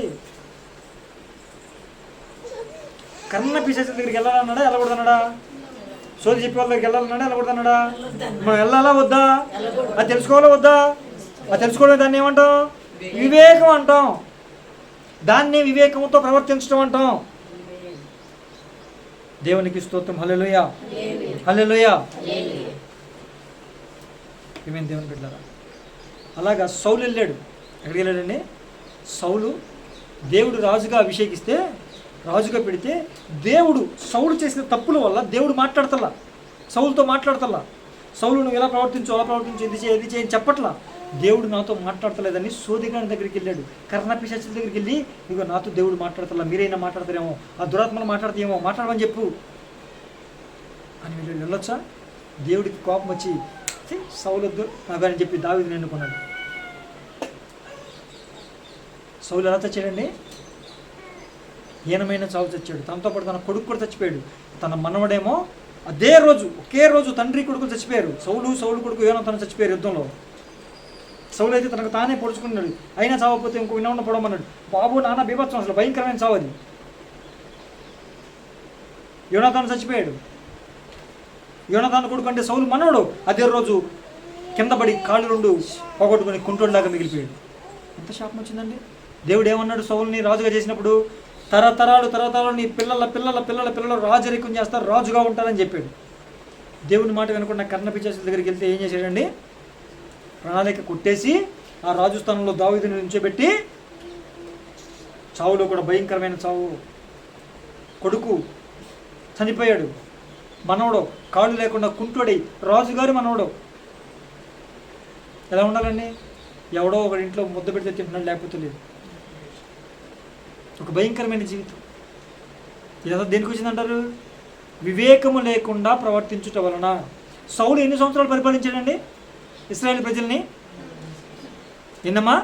కన్న పిశాచుల దగ్గరికి వెళ్ళాలన్నాడా, వెళ్ళకూడదన్నాడా? సోది చెప్పే వాళ్ళ దగ్గరికి వెళ్ళాలన్నాడా, వెళ్ళకూడదన్నాడా? మనం వెళ్ళాలా వద్దా? అది తెలుసుకోవాలా వద్దా? అది తెలుసుకోవడం దాన్ని ఏమంటాం? వివేకం అంటాం. దాన్ని వివేకంతో ప్రవర్తించడం అంటాం. దేవునికి స్తోత్రం, హల్లెలూయా, హల్లెలూయా. ఏమేమి దేవుని బిడ్డలారా? అలాగా సౌలు వెళ్ళాడు. ఎక్కడికి వెళ్ళాడండి? సౌలు దేవుడు రాజుగా అభిషేకిస్తే, రాజుగా పెడితే దేవుడు సౌలు చేసిన తప్పుల వల్ల దేవుడు మాట్లాడతల్లా, సౌలుతో మాట్లాడతల్లా. సౌలు నువ్వు ఎలా ప్రవర్తించు, అలా ప్రవర్తించు, ఇది చేయని చెప్పట్లా. దేవుడు నాతో మాట్లాడతలేదని సోదిగాని దగ్గరికి వెళ్ళాడు. కర్ణపిశాచుల దగ్గరికి వెళ్ళి ఇగో నాతో దేవుడు మాట్లాడతల్లా, మీరైనా మాట్లాడతారేమో, ఆ దురాత్మను మాట్లాడతాయేమో, మాట్లాడమని చెప్పు అని వెళ్ళొచ్చా? దేవుడికి కోపం వచ్చి సౌలొద్దు నాకని చెప్పి దావీదుని ఎన్నుకున్నాడు. సౌలు ఎలా చచ్చాడండి? హీనమైన చావు చచ్చాడు. తనతో పాటు తన కొడుకు కూడా చచ్చిపోయాడు. తన మనవడేమో అదే రోజు, ఒకే రోజు తండ్రి కొడుకులు చచ్చిపోయారు. సౌలు కొడుకు యోనాతాను చచ్చిపోయారు యుద్ధంలో. సౌలు అయితే తనకు తానే పొడుచుకున్నాడు. అయినా చావకపోతే ఇంకో వినవన్న పొడవమన్నాడు. బాబు నాన్న బీభత్సం, అసలు భయంకరమైన చావు అది. యోనాతాను చచ్చిపోయాడు. యోనాతాను కొడుకు అంటే సౌలు మనవడు అదే రోజు కింద పడి కాళ్ళు రెండు పోగొట్టుకుని కుంటోడిలాగా మిగిలిపోయాడు. ఎంత శాపం వచ్చిందండి! దేవుడు ఏమన్నాడు సౌలుని రాజుగా చేసినప్పుడు? తరతరాలు నీ పిల్లల రాజరికం చేస్తారు, రాజుగా ఉంటారని చెప్పాడు. దేవుని మాట వినకుండా కర్ణపిశాచుల దగ్గరికి వెళ్తే ఏం చేశాడండి? ప్రణాళిక కొట్టేసి ఆ రాజు స్థానంలో దావీదుని నుంచోబెట్టి, చావులో కూడా భయంకరమైన చావు. కొడుకు చనిపోయాడు, మనవడు కాళ్ళు లేకుండా కుంటోడై రాజుగారి మనవడు. ఎలా ఉండాలండి? ఎవడో ఒకటి ఇంట్లో ముద్ద పెడితే తింటున్నాడు, లేకపోతే లేదు. ఒక భయంకరమైన జీవితం. ఇదంతా దేనికి వచ్చిందంటారు? వివేకము లేకుండా ప్రవర్తించుట వలన. సౌలు ఎన్ని సంవత్సరాలు పరిపాలించాడండి ఇశ్రాయేలు ప్రజల్ని? ఎన్నమ్మా?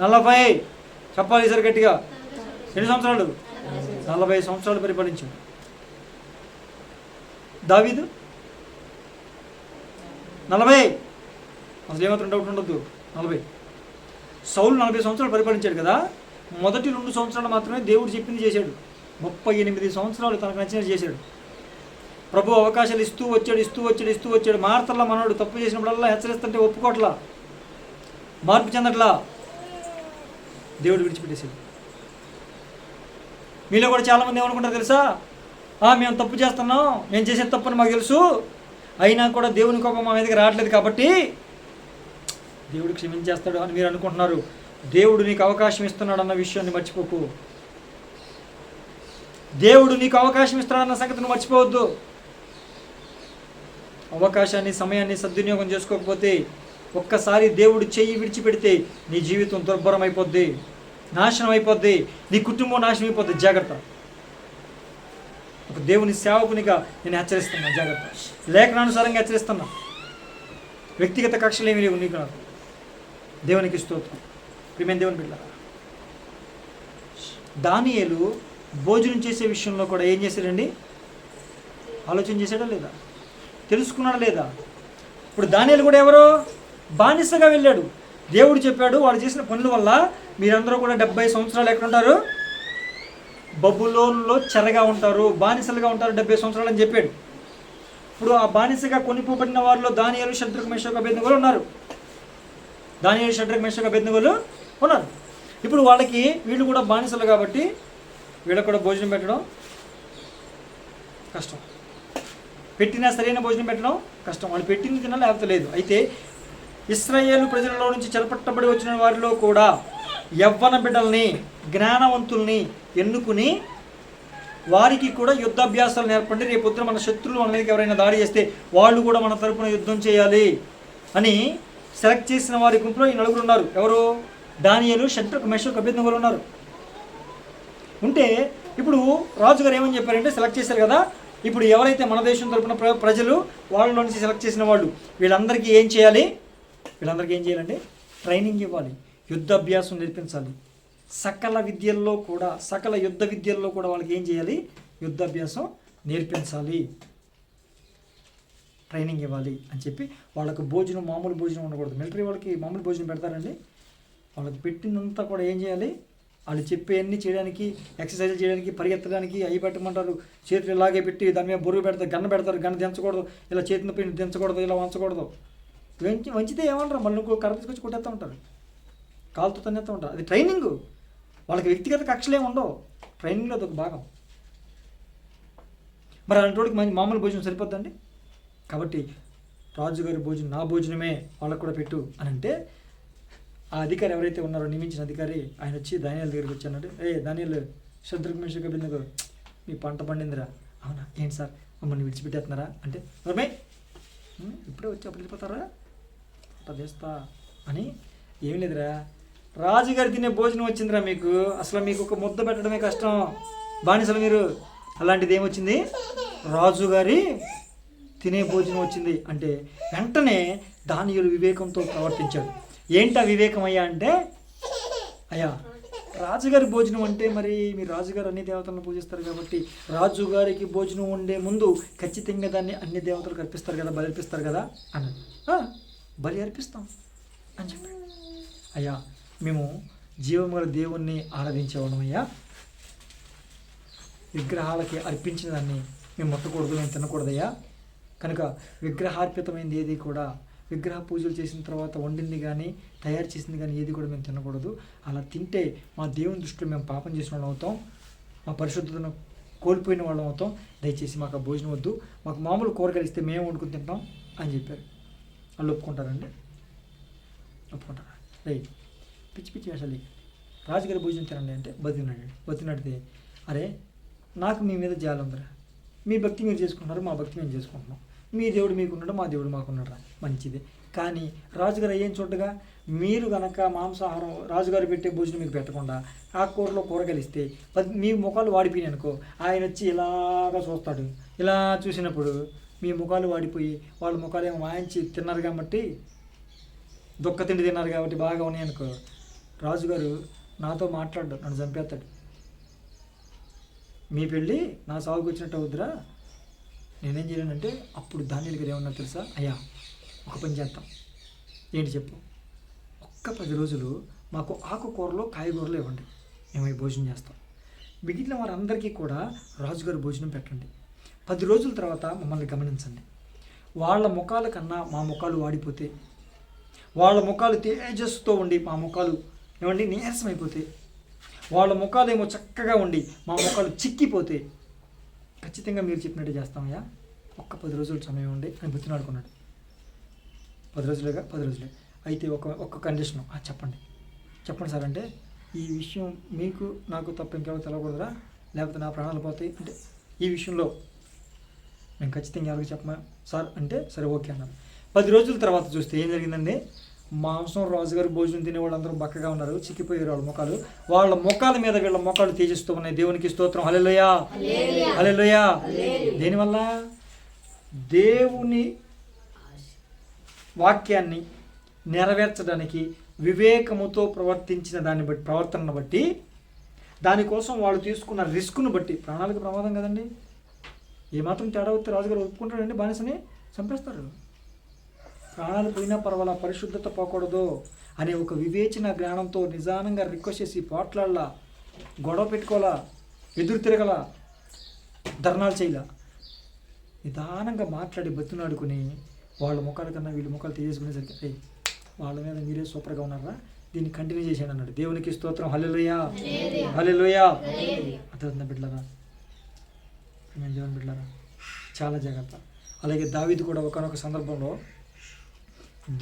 40. చెప్పాలి ఈసారి గట్టిగా. ఎన్ని సంవత్సరాలు? 40 సంవత్సరాలు పరిపాలించాడు. దావీదు 40. అసలు ఏమాత్రం డౌట్ ఉండొద్దు, 40. సౌలు 40 సంవత్సరాలు పరిపాలించాడు కదా. మొదటి 2 సంవత్సరాలు మాత్రమే దేవుడు చెప్పింది చేశాడు. 38 సంవత్సరాలు తనకు నచ్చినట్టు చేశాడు. ప్రభు అవకాశాలు ఇస్తూ వచ్చాడు. మార్తల్లా మనోడు తప్పు చేసినప్పుడల్లా హెచ్చరిస్తుంటే ఒప్పుకోట్లా, మార్పు చెందట్లా. దేవుడు విడిచిపెట్టేశాడు. మీలో కూడా చాలామంది ఏమనుకుంటారు తెలుసా? మేము తప్పు చేస్తున్నాం, మేము చేసే తప్పని మాకు తెలుసు, అయినా కూడా దేవుని కోపం మా మీదకి రావట్లేదు కాబట్టి దేవుడు క్షమించేస్తాడు అని మీరు అనుకుంటున్నారు. దేవుడు నీకు అవకాశం ఇస్తున్నాడు అన్న విషయాన్ని మర్చిపోకు. దేవుడు నీకు అవకాశం ఇస్తున్నాడన్న సంగతిని మర్చిపోవద్దు. అవకాశాన్ని, సమయాన్ని సద్వినియోగం చేసుకోకపోతే, ఒక్కసారి దేవుడు చెయ్యి విడిచిపెడితే నీ జీవితం దుర్భరం అయిపోద్ది, నాశనం అయిపోద్ది, నీ కుటుంబం నాశనం అయిపోద్ది. జాగ్రత్త. ఒక దేవుని సేవకునిగా నేను హెచ్చరిస్తున్నా, జాగ్రత్త. లేఖనానుసారంగా హెచ్చరిస్తున్నా. వ్యక్తిగత కక్షలు ఏమీ లేవు నీకు నాకు. దేవునికి స్తోత్రం. ప్రియమైన దేవుని బిడ్డలారా, దానియేలు భోజనం చేసే విషయంలో కూడా ఏం చేశాడండి? ఆలోచన చేశాడా లేదా? తెలుసుకున్నాడా లేదా? ఇప్పుడు దానియేలు కూడా ఎవరో బానిసగా వెళ్ళాడు. దేవుడు చెప్పాడు వాడు చేసిన పనుల వల్ల మీరందరూ కూడా 70 సంవత్సరాలు ఎక్కడ ఉంటారు? బబులోనులో చెరగా ఉంటారు, బానిసలుగా ఉంటారు 70 సంవత్సరాలు అని చెప్పాడు. ఇప్పుడు ఆ బానిసగా కొనిపోబడిన వారిలో దానియేలు, షద్రకు, మెషకు, అబేద్నెగోలు ఉన్నారు. దానియేలు, షద్రకు, మెషకు, అబేద్నెగోలు ఉన్నారు. ఇప్పుడు వాళ్ళకి వీళ్ళు కూడా బానిసలు కాబట్టి వీళ్ళకి కూడా భోజనం పెట్టడం కష్టం. పెట్టినా సరైన భోజనం పెట్టడం కష్టం. వాళ్ళు పెట్టింది తిన్నా లేకపోతే లేదు. అయితే ఇశ్రాయేలు ప్రజలలో నుంచి చెరపట్టబడి వచ్చిన వారిలో కూడా యవ్వన బిడ్డల్ని, జ్ఞానవంతుల్ని ఎన్నుకుని వారికి కూడా యుద్ధాభ్యాసాలు నేర్పండి. రేపొద్దున మన శత్రువులు మన మీదకి ఎవరైనా దాడి చేస్తే వాళ్ళు కూడా మన తరపున యుద్ధం చేయాలి అని సెలెక్ట్ చేసిన వారి గుంపులో ఈ 4 ఉన్నారు. ఎవరు? దానియేలు, షద్రకు, మెషకు, అబేద్నెగోలు ఉన్నారు. ఉంటే ఇప్పుడు రాజుగారు ఏమని చెప్పారంటే, సెలెక్ట్ చేశారు కదా, ఇప్పుడు ఎవరైతే మన దేశం తరపున ప్రజలు వాళ్ళలో నుంచి సెలెక్ట్ చేసిన వాళ్ళు వీళ్ళందరికీ ఏం చేయాలంటే ట్రైనింగ్ ఇవ్వాలి, యుద్ధాభ్యాసం నేర్పించాలి. సకల యుద్ధ విద్యల్లో కూడా వాళ్ళకి ఏం చేయాలి? యుద్ధాభ్యాసం నేర్పించాలి, ట్రైనింగ్ ఇవ్వాలి అని చెప్పి వాళ్ళకు భోజనం, మామూలు భోజనం ఉండకూడదు. మిలిటరీ వాళ్ళకి మామూలు భోజనం పెడతారండి. వాళ్ళకి పెట్టినంతా కూడా ఏం చేయాలి? వాళ్ళు చెప్పేవన్నీ చేయడానికి, ఎక్సర్సైజ్ చేయడానికి, పరిగెత్తడానికి అవి పెట్టమంటారు. చేతులు ఇలాగే పెట్టి దాని మీద బొరుగు పెడతారు, గన్న పెడతారు. గన్న దించకూడదు, ఇలా చేతిని పైన దించకూడదు, ఇలా వంచకూడదు. వంచితే ఏమంటారు? మళ్ళీ ఇంకో కర్ర తీసుకొచ్చి కొట్టేస్తూ ఉంటారు, కాలుతో తన్నేస్తూ ఉంటారు. అది ట్రైనింగ్. వాళ్ళకి వ్యక్తిగత కక్షలు ఏమి ఉండవు, ట్రైనింగ్లో అదొక భాగం. మరి అలాంటి మామూలు భోజనం సరిపోద్దండి. కాబట్టి రాజుగారి భోజనం నా భోజనమే వాళ్ళకు కూడా పెట్టు అని అంటే, ఆ అధికారి ఎవరైతే ఉన్నారో, నియమించిన అధికారి, ఆయన వచ్చి దానియేలు దగ్గరికి వచ్చానంటే, దానియేలు, షద్రకు, మెషకు, అబేద్నెగో మీ పంట పండిందిరా. అవునా? ఏంటి సార్ మమ్మల్ని విడిచిపెట్టేస్తున్నారా అంటే, రమే ఇప్పుడే వచ్చి అప్పుడు వెళ్ళిపోతారా అట్లా చేస్తా అని. ఏం లేదురా, రాజుగారి తినే భోజనం వచ్చిందిరా మీకు, అసలు మీకు ఒక ముద్ద పెట్టడమే కష్టం, బానిసలు మీరు. అలాంటిది ఏమొచ్చింది? రాజుగారి తినే భోజనం వచ్చింది అంటే వెంటనే దానియేలు వివేకంతో ప్రవర్తించాడు. ఏంటా వివేకం అయ్యా అంటే, అయ్యా రాజుగారి భోజనం అంటే మరి మీరు రాజుగారు అన్ని దేవతలను పూజిస్తారు కాబట్టి రాజుగారికి భోజనం వండే ముందు ఖచ్చితంగా దాన్ని అన్ని దేవతలకు అర్పిస్తారు కదా, బలి అర్పిస్తారు కదా అన్నది. బలి అర్పిస్తాం అని చెప్పాడు. అయ్యా మేము జీవముగల దేవుణ్ణి ఆరాధించేవాళ్ళం అయ్యా, విగ్రహాలకి అర్పించిన దాన్ని మేము ముట్టకూడదు, మేము తినకూడదయ్యా. కనుక విగ్రహార్పితమైంది ఏది కూడా, విగ్రహ పూజలు చేసిన తర్వాత వండింది కానీ తయారు చేసింది కానీ ఏది కూడా మేము తినకూడదు. అలా తింటే మా దేవుని దృష్టిలో మేము పాపం చేసిన వాళ్ళం అవుతాం, మా పరిశుద్ధతను కోల్పోయిన వాళ్ళం అవుతాం. దయచేసి మాకు ఆ భోజనం వద్దు, మాకు మామూలు కూరగాయలు ఇస్తే మేము వండుకుని తింటాం అని చెప్పారు. వాళ్ళు ఒప్పుకుంటారండి? ఒప్పుకుంటారా? రైట్. పిచ్చి పిచ్చి అసలు రాజుగారి భోజనం తినండి అంటే బతినాడితే అరే నాకు మీ మీద జాలి ఉందిరా, మీ భక్తి మీరు చేసుకుంటున్నారు, మా భక్తి మేము చేసుకుంటున్నాం, మీ దేవుడు మీకున్నాడు, మా దేవుడు మాకున్నాడు, మంచిదే. కానీ రాజుగారు ఏం చూడగా మీరు కనుక మాంసాహారం రాజుగారు పెట్టే భోజనం మీకు పెట్టకుండా ఆ కూరలో కూరగలిస్తే మీ ముఖాలు వాడిపోయినాయి అనుకో, ఆయన వచ్చి ఇలాగా చూస్తాడు. ఇలా చూసినప్పుడు మీ ముఖాలు వాడిపోయి వాళ్ళ ముఖాలు ఏమో వాయించి తిన్నారు కాబట్టి, దొక్క తిండి తిన్నారు కాబట్టి బాగా ఉన్నాయి అనుకో, రాజుగారు నాతో మాట్లాడు, నన్ను చంపేస్తాడు. మీ పెళ్ళి నా సాగుకు వచ్చినట్టు అవుద్దురా, నేనేం చేయలేనంటే అప్పుడు దానియాలు గారు ఏమన్నా తెలుసా, అయ్యా ఒక పని చేద్దాం, ఏంటి చెప్పు, ఒక్క 10 రోజులు మాకు ఆకుకూరలో కాయగూరలు ఇవ్వండి, మేము ఈ భోజనం చేస్తాం. మిగిలిన వారందరికీ కూడా రాజుగారి భోజనం పెట్టండి. 10 రోజుల తర్వాత మమ్మల్ని గమనించండి. వాళ్ళ ముఖాల కన్నా మా ముఖాలు వాడిపోతే, వాళ్ళ ముఖాలు తేజస్సుతో ఉండి మా ముఖాలు ఏమండి నీరసం అయిపోతే, వాళ్ళ ముఖాలు ఏమో చక్కగా ఉండి మా ముఖాలు చిక్కిపోతే ఖచ్చితంగా మీరు చెప్పినట్టు చేస్తామయ్యా, ఒక్క 10 రోజుల సమయం ఉండి అని బతినాడుకున్నాడు. 10 రోజులేగా, 10 రోజులే అయితే ఒక్క కండిషను. చెప్పండి సార్ అంటే, ఈ విషయం మీకు నాకు తప్ప ఇంకెవరికి తెలవకూడదురా, లేకపోతే నా ప్రాణాలు పోతాయి అంటే ఈ విషయంలో మేము ఖచ్చితంగా ఎవరికి చెప్పమా సార్ అంటే, సరే ఓకే అన్నారు. 10 రోజుల తర్వాత చూస్తే ఏం జరిగిందండి, మాంసం రాజుగారి భోజనం తినే వాళ్ళందరూ బక్కగా ఉన్నారు, చిక్కిపోయారు వాళ్ళ ముఖాలు. వాళ్ళ ముఖాల మీద వీళ్ళ ముఖాలు తేజస్తూ ఉన్నాయి. దేవునికి స్తోత్రం, హల్లెలూయా హల్లెలూయా. దేనివల్ల? దేవుని వాక్యాన్ని నెరవేర్చడానికి వివేకముతో ప్రవర్తించిన ప్రవర్తనను బట్టి, దానికోసం వాళ్ళు తీసుకున్న రిస్క్ను బట్టి, ప్రాణాలకు ప్రమాదం కదండి, ఏమాత్రం తేడా వస్తే రాజుగారు ఒప్పుకుంటాడండి, బానిసని చంపేస్తారు. ప్రాణాలు పోయినా పర్వాలా, పరిశుద్ధత పోకూడదు అనే ఒక వివేచన జ్ఞానంతో నిదానంగా రిక్వెస్ట్ చేసి పోట్లాడలా, గొడవ పెట్టుకోవాలా, ఎదురు తిరగల, ధర్నాలు చేయలా, నిదానంగా మాట్లాడి బతునాడుకుని వాళ్ళ ముఖాల కన్నా వీళ్ళ ముఖాలు తీసేసుకునేసరికి వాళ్ళ మీద మీరే సూపర్గా ఉన్నారా, దీన్ని కంటిన్యూ చేశాను అన్నాడు. దేవునికి స్తోత్రం, హల్లెలూయా హల్లెలూయా. అర్థం బిడ్డలారా, దేవుని బిడ్డలారా, చాలా జాగ్రత్త. అలాగే దావీదు కూడా ఒకానొక సందర్భంలో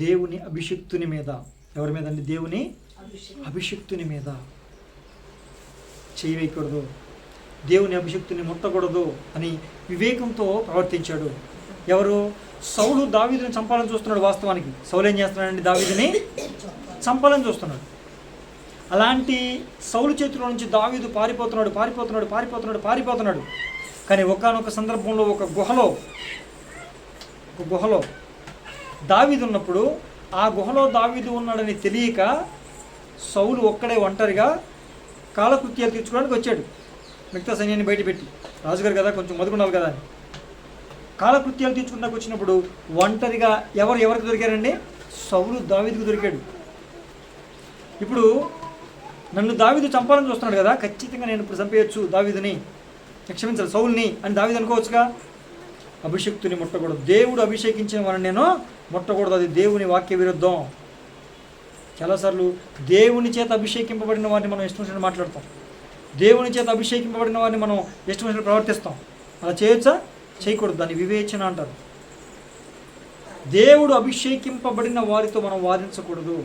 దేవుని అభిషిక్తుని మీద, ఎవరి మీద అండి, దేవుని అభిషిక్తుని మీద చేయి వేయకూడదు, దేవుని అభిషిక్తుని ముట్టకూడదు అని వివేకంతో ప్రవర్తించాడు. ఎవరు? సౌలు దావీదుని చంపాలని చూస్తున్నాడు. వాస్తవానికి సౌలు ఏం చేస్తున్నాడండి, దావీదుని చంపాలని చూస్తున్నాడు. అలాంటి సౌలు చేతిలో నుంచి దావీదు పారిపోతున్నాడు. కానీ ఒకానొక సందర్భంలో ఒక గుహలో దావీదు ఉన్నప్పుడు, ఆ గుహలో దావీదు ఉన్నాడని తెలియక సౌలు ఒక్కడే ఒంటరిగా కాలకృత్యాలు తీర్చుకోవడానికి వచ్చాడు. మిగతా సైన్యాన్ని బయట పెట్టి, రాజుగారు కదా కొంచెం మదుకున్నారు కదా అని కాలకృత్యాలు తీర్చుకున్నాక వచ్చినప్పుడు ఒంటరిగా ఎవరికి దొరికారండి? సౌలు దావీదుకు దొరికాడు. ఇప్పుడు నన్ను దావీదు చంపాలని చూస్తున్నాడు కదా, ఖచ్చితంగా నేను ఇప్పుడు చంపేయచ్చు దావీదుని, క్షమించాలి సౌలుని అని దావీదు అనుకోవచ్చుగా. అభిషేక్తుని ముట్టకూడదు, దేవుడు అభిషేకించిన వారిని నేను ముట్టకూడదు, అది దేవుని వాక్య విరుద్ధం. చాలాసార్లు దేవుని చేత అభిషేకింపబడిన వారిని మనం ఇష్టం వచ్చినట్టు మాట్లాడతాం, దేవుని చేత అభిషేకింపబడిన వారిని మనం ఇష్టం వచ్చినట్టు ప్రవర్తిస్తాం. అలా చేయొచ్చా? చేయకూడదు, దాన్ని వివేచన అంటారు. దేవుడు అభిషేకింపబడిన వారితో మనం వాదించకూడదు,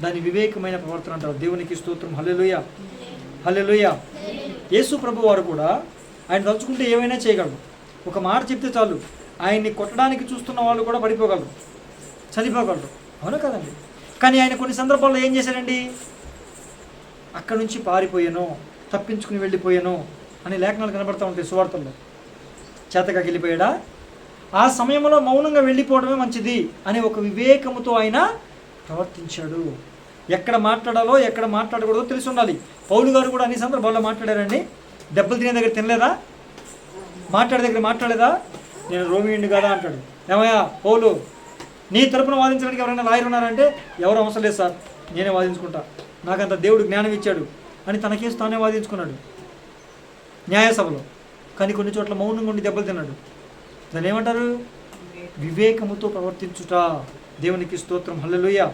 దాని వివేకమైన ప్రవర్తన అంటారు. దేవునికి స్తోత్రం, హల్లెలూయా హల్లెలూయా. యేసు ప్రభు వారు కూడా ఆయన తలుచుకుంటే ఏమైనా చేయగలరు. ఒక మాట చెప్తే చాలు, ఆయన్ని కొట్టడానికి చూస్తున్న వాళ్ళు కూడా పడిపోగలరు, చనిపోగలరు. అవును కదండి. కానీ ఆయన కొన్ని సందర్భాల్లో ఏం చేశారండి, అక్కడి నుంచి పారిపోయాను, తప్పించుకుని వెళ్ళిపోయాను అని లేఖనాలు కనబడుతూ ఉంటాయి సువార్తల్లో. చేతకాకి వెళ్ళిపోయాడా? ఆ సమయంలో మౌనంగా వెళ్ళిపోవడమే మంచిది అనే ఒక వివేకముతో ఆయన ప్రవర్తించాడు. ఎక్కడ మాట్లాడాలో ఎక్కడ మాట్లాడకూడదో తెలిసి ఉండాలి. పౌలు గారు కూడా అన్ని సందర్భాల్లో మాట్లాడారండి. దెబ్బలు తినే దగ్గర తినలేదా? మాట్లాడే దగ్గర మాట్లాడలేదా? నేను రోమియుడిని కదా అంటాడు. ఏమయ్యా పౌలు, నీ తరపున వాదించడానికి ఎవరైనా లాయర్ ఉన్నారంటే ఎవరు అవసరం లేదు సార్, నేనే వాదించుకుంటా, నాకంత దేవుడు జ్ఞానం ఇచ్చాడు అని తన కేసు తానే వాదించుకున్నాడు న్యాయసభలో. కానీ కొన్ని చోట్ల మౌనంగా ఉండి దెబ్బలు తిన్నాడు. దాన్ని ఏమంటారు? వివేకముతో ప్రవర్తించుట. దేవునికి స్తోత్రం. హల్లెలూయా,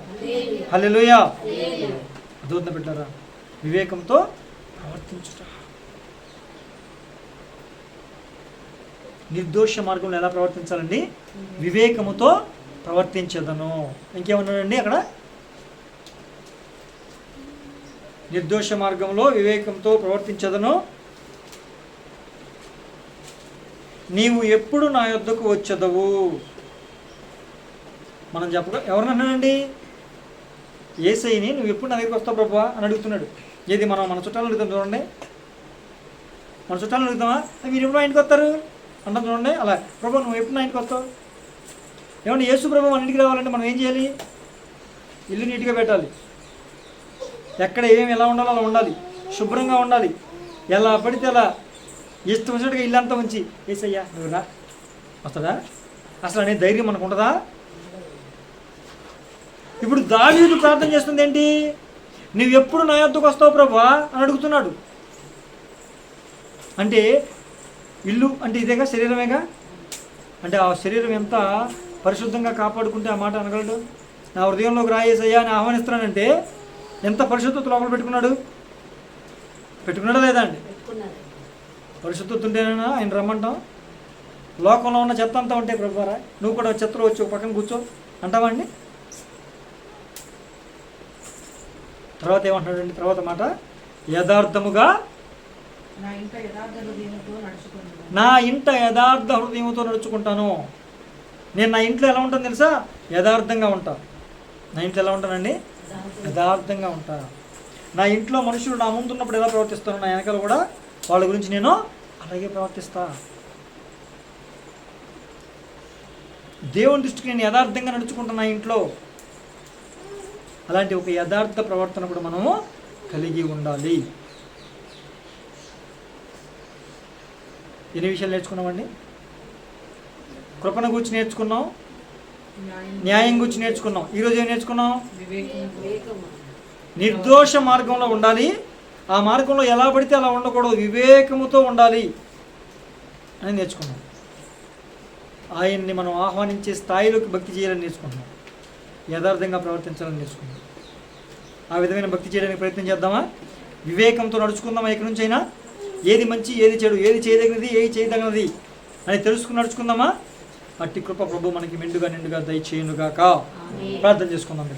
హల్లెలూయా. అదోద్న పెట్టారా? వివేకంతో ప్రవర్తించుట. నిర్దోష మార్గంలో ఎలా ప్రవర్తించాలండి? వివేకముతో ప్రవర్తించదను. ఇంకేమన్నాడండి అక్కడ? నిర్దోష మార్గంలో వివేకంతో ప్రవర్తించదను. నీవు ఎప్పుడు నా యొద్దకు వచ్చదవు? మనం ఎవరినన్నానండి? యేసయ్యని నువ్వు ఎప్పుడు నా దగ్గరికి వస్తావు ప్రభువా అని అడుగుతున్నాడు. ఏది మన చుట్టాలను అడుగుతాం చూడండి. మన చుట్టాలను అడుగుతామా? మీరు ఎప్పుడు మా ఇంటికి వస్తారు అంటాం చూడండి. అలా ప్రభు నువ్వు ఎప్పుడు నా ఇంటికి వస్తావు? ఏమన్నా యేసు ప్రభు మన ఇంటికి రావాలంటే మనం ఏం చేయాలి? ఇల్లు నీట్గా పెట్టాలి. ఎక్కడ ఏమి ఎలా ఉండాలో అలా ఉండాలి. శుభ్రంగా ఉండాలి. ఎలా పడితే అలా ఇష్టం వచ్చినట్టుగా ఇల్లంతా ఉంచి యేసయ్యా నువ్వు రా వస్తుందా? అసలు అనే ధైర్యం మనకు ఉంటుందా? ఇప్పుడు దావీదు ప్రార్థన చేస్తుంది ఏంటి? నువ్వు ఎప్పుడు నా యొద్దకు వస్తావు ప్రభువా అని అడుగుతున్నాడు. అంటే ఇల్లు అంటే ఇదేగా, శరీరమేగా. అంటే ఆ శరీరం ఎంత పరిశుద్ధంగా కాపాడుకుంటే ఆ మాట అనగలడు. నా హృదయంలోకి రాయేసయ్యా అని ఆహ్వానిస్తున్నానంటే ఎంత పరిశుద్ధత లోపల పెట్టుకున్నాడా లేదా అండి? పరిశుద్ధత ఉంటేనైనా ఆయన రమ్మంటాం. లోకంలో ఉన్న చెత్త అంతా ఉంటే ప్రభువారా నువ్వు కూడా చెత్తలో వచ్చి ఒక పక్కన కూర్చో అంటావా అండి? తర్వాత ఏమంటున్నాడండి? తర్వాత మాట, యథార్థముగా నా ఇంట యథార్థ హృదయంతో నడుచుకుంటాను. నేను నా ఇంట్లో ఎలా ఉంటాను తెలుసా? యథార్థంగా ఉంటా. నా ఇంట్లో ఎలా ఉంటానండి? యథార్థంగా ఉంటా. నా ఇంట్లో మనుషులు నా ముందు ఉన్నప్పుడు ఎలా ప్రవర్తిస్తాను, నా వెనకాల కూడా వాళ్ళ గురించి నేను అలాగే ప్రవర్తిస్తా. దేవుని దృష్టికి నేను యథార్థంగా నడుచుకుంటాను నా ఇంట్లో. అలాంటి ఒక యథార్థ ప్రవర్తన కూడా మనము కలిగి ఉండాలి. ఎన్ని విషయాలు నేర్చుకున్నామండి? కృపణ గురించి నేర్చుకున్నాం, న్యాయం గురించి నేర్చుకున్నాం. ఈరోజు ఏం నేర్చుకున్నాం? నిర్దోష మార్గంలో ఉండాలి. ఆ మార్గంలో ఎలా పడితే అలా ఉండకూడదు, వివేకముతో ఉండాలి అని నేర్చుకున్నాం. ఆయన్ని మనం ఆహ్వానించే స్థాయిలోకి భక్తి చేయాలని నేర్చుకుంటున్నాం. యథార్థంగా ప్రవర్తించాలని నేర్చుకున్నాం. ఆ విధమైన భక్తి చేయడానికి ప్రయత్నం చేద్దామా? వివేకంతో నడుచుకుందామా? ఎక్కడి నుంచి అయినా ఏది మంచి, ఏది చెడు, ఏది చేయదగినది, ఏది చేయదగినది అని తెలుసుకుని నడుచుకుందామా? అట్టి కృప ప్రభు మనకి మెండుగా నిండుగా దయచేయునుగాక. ప్రార్థన చేసుకుందాం.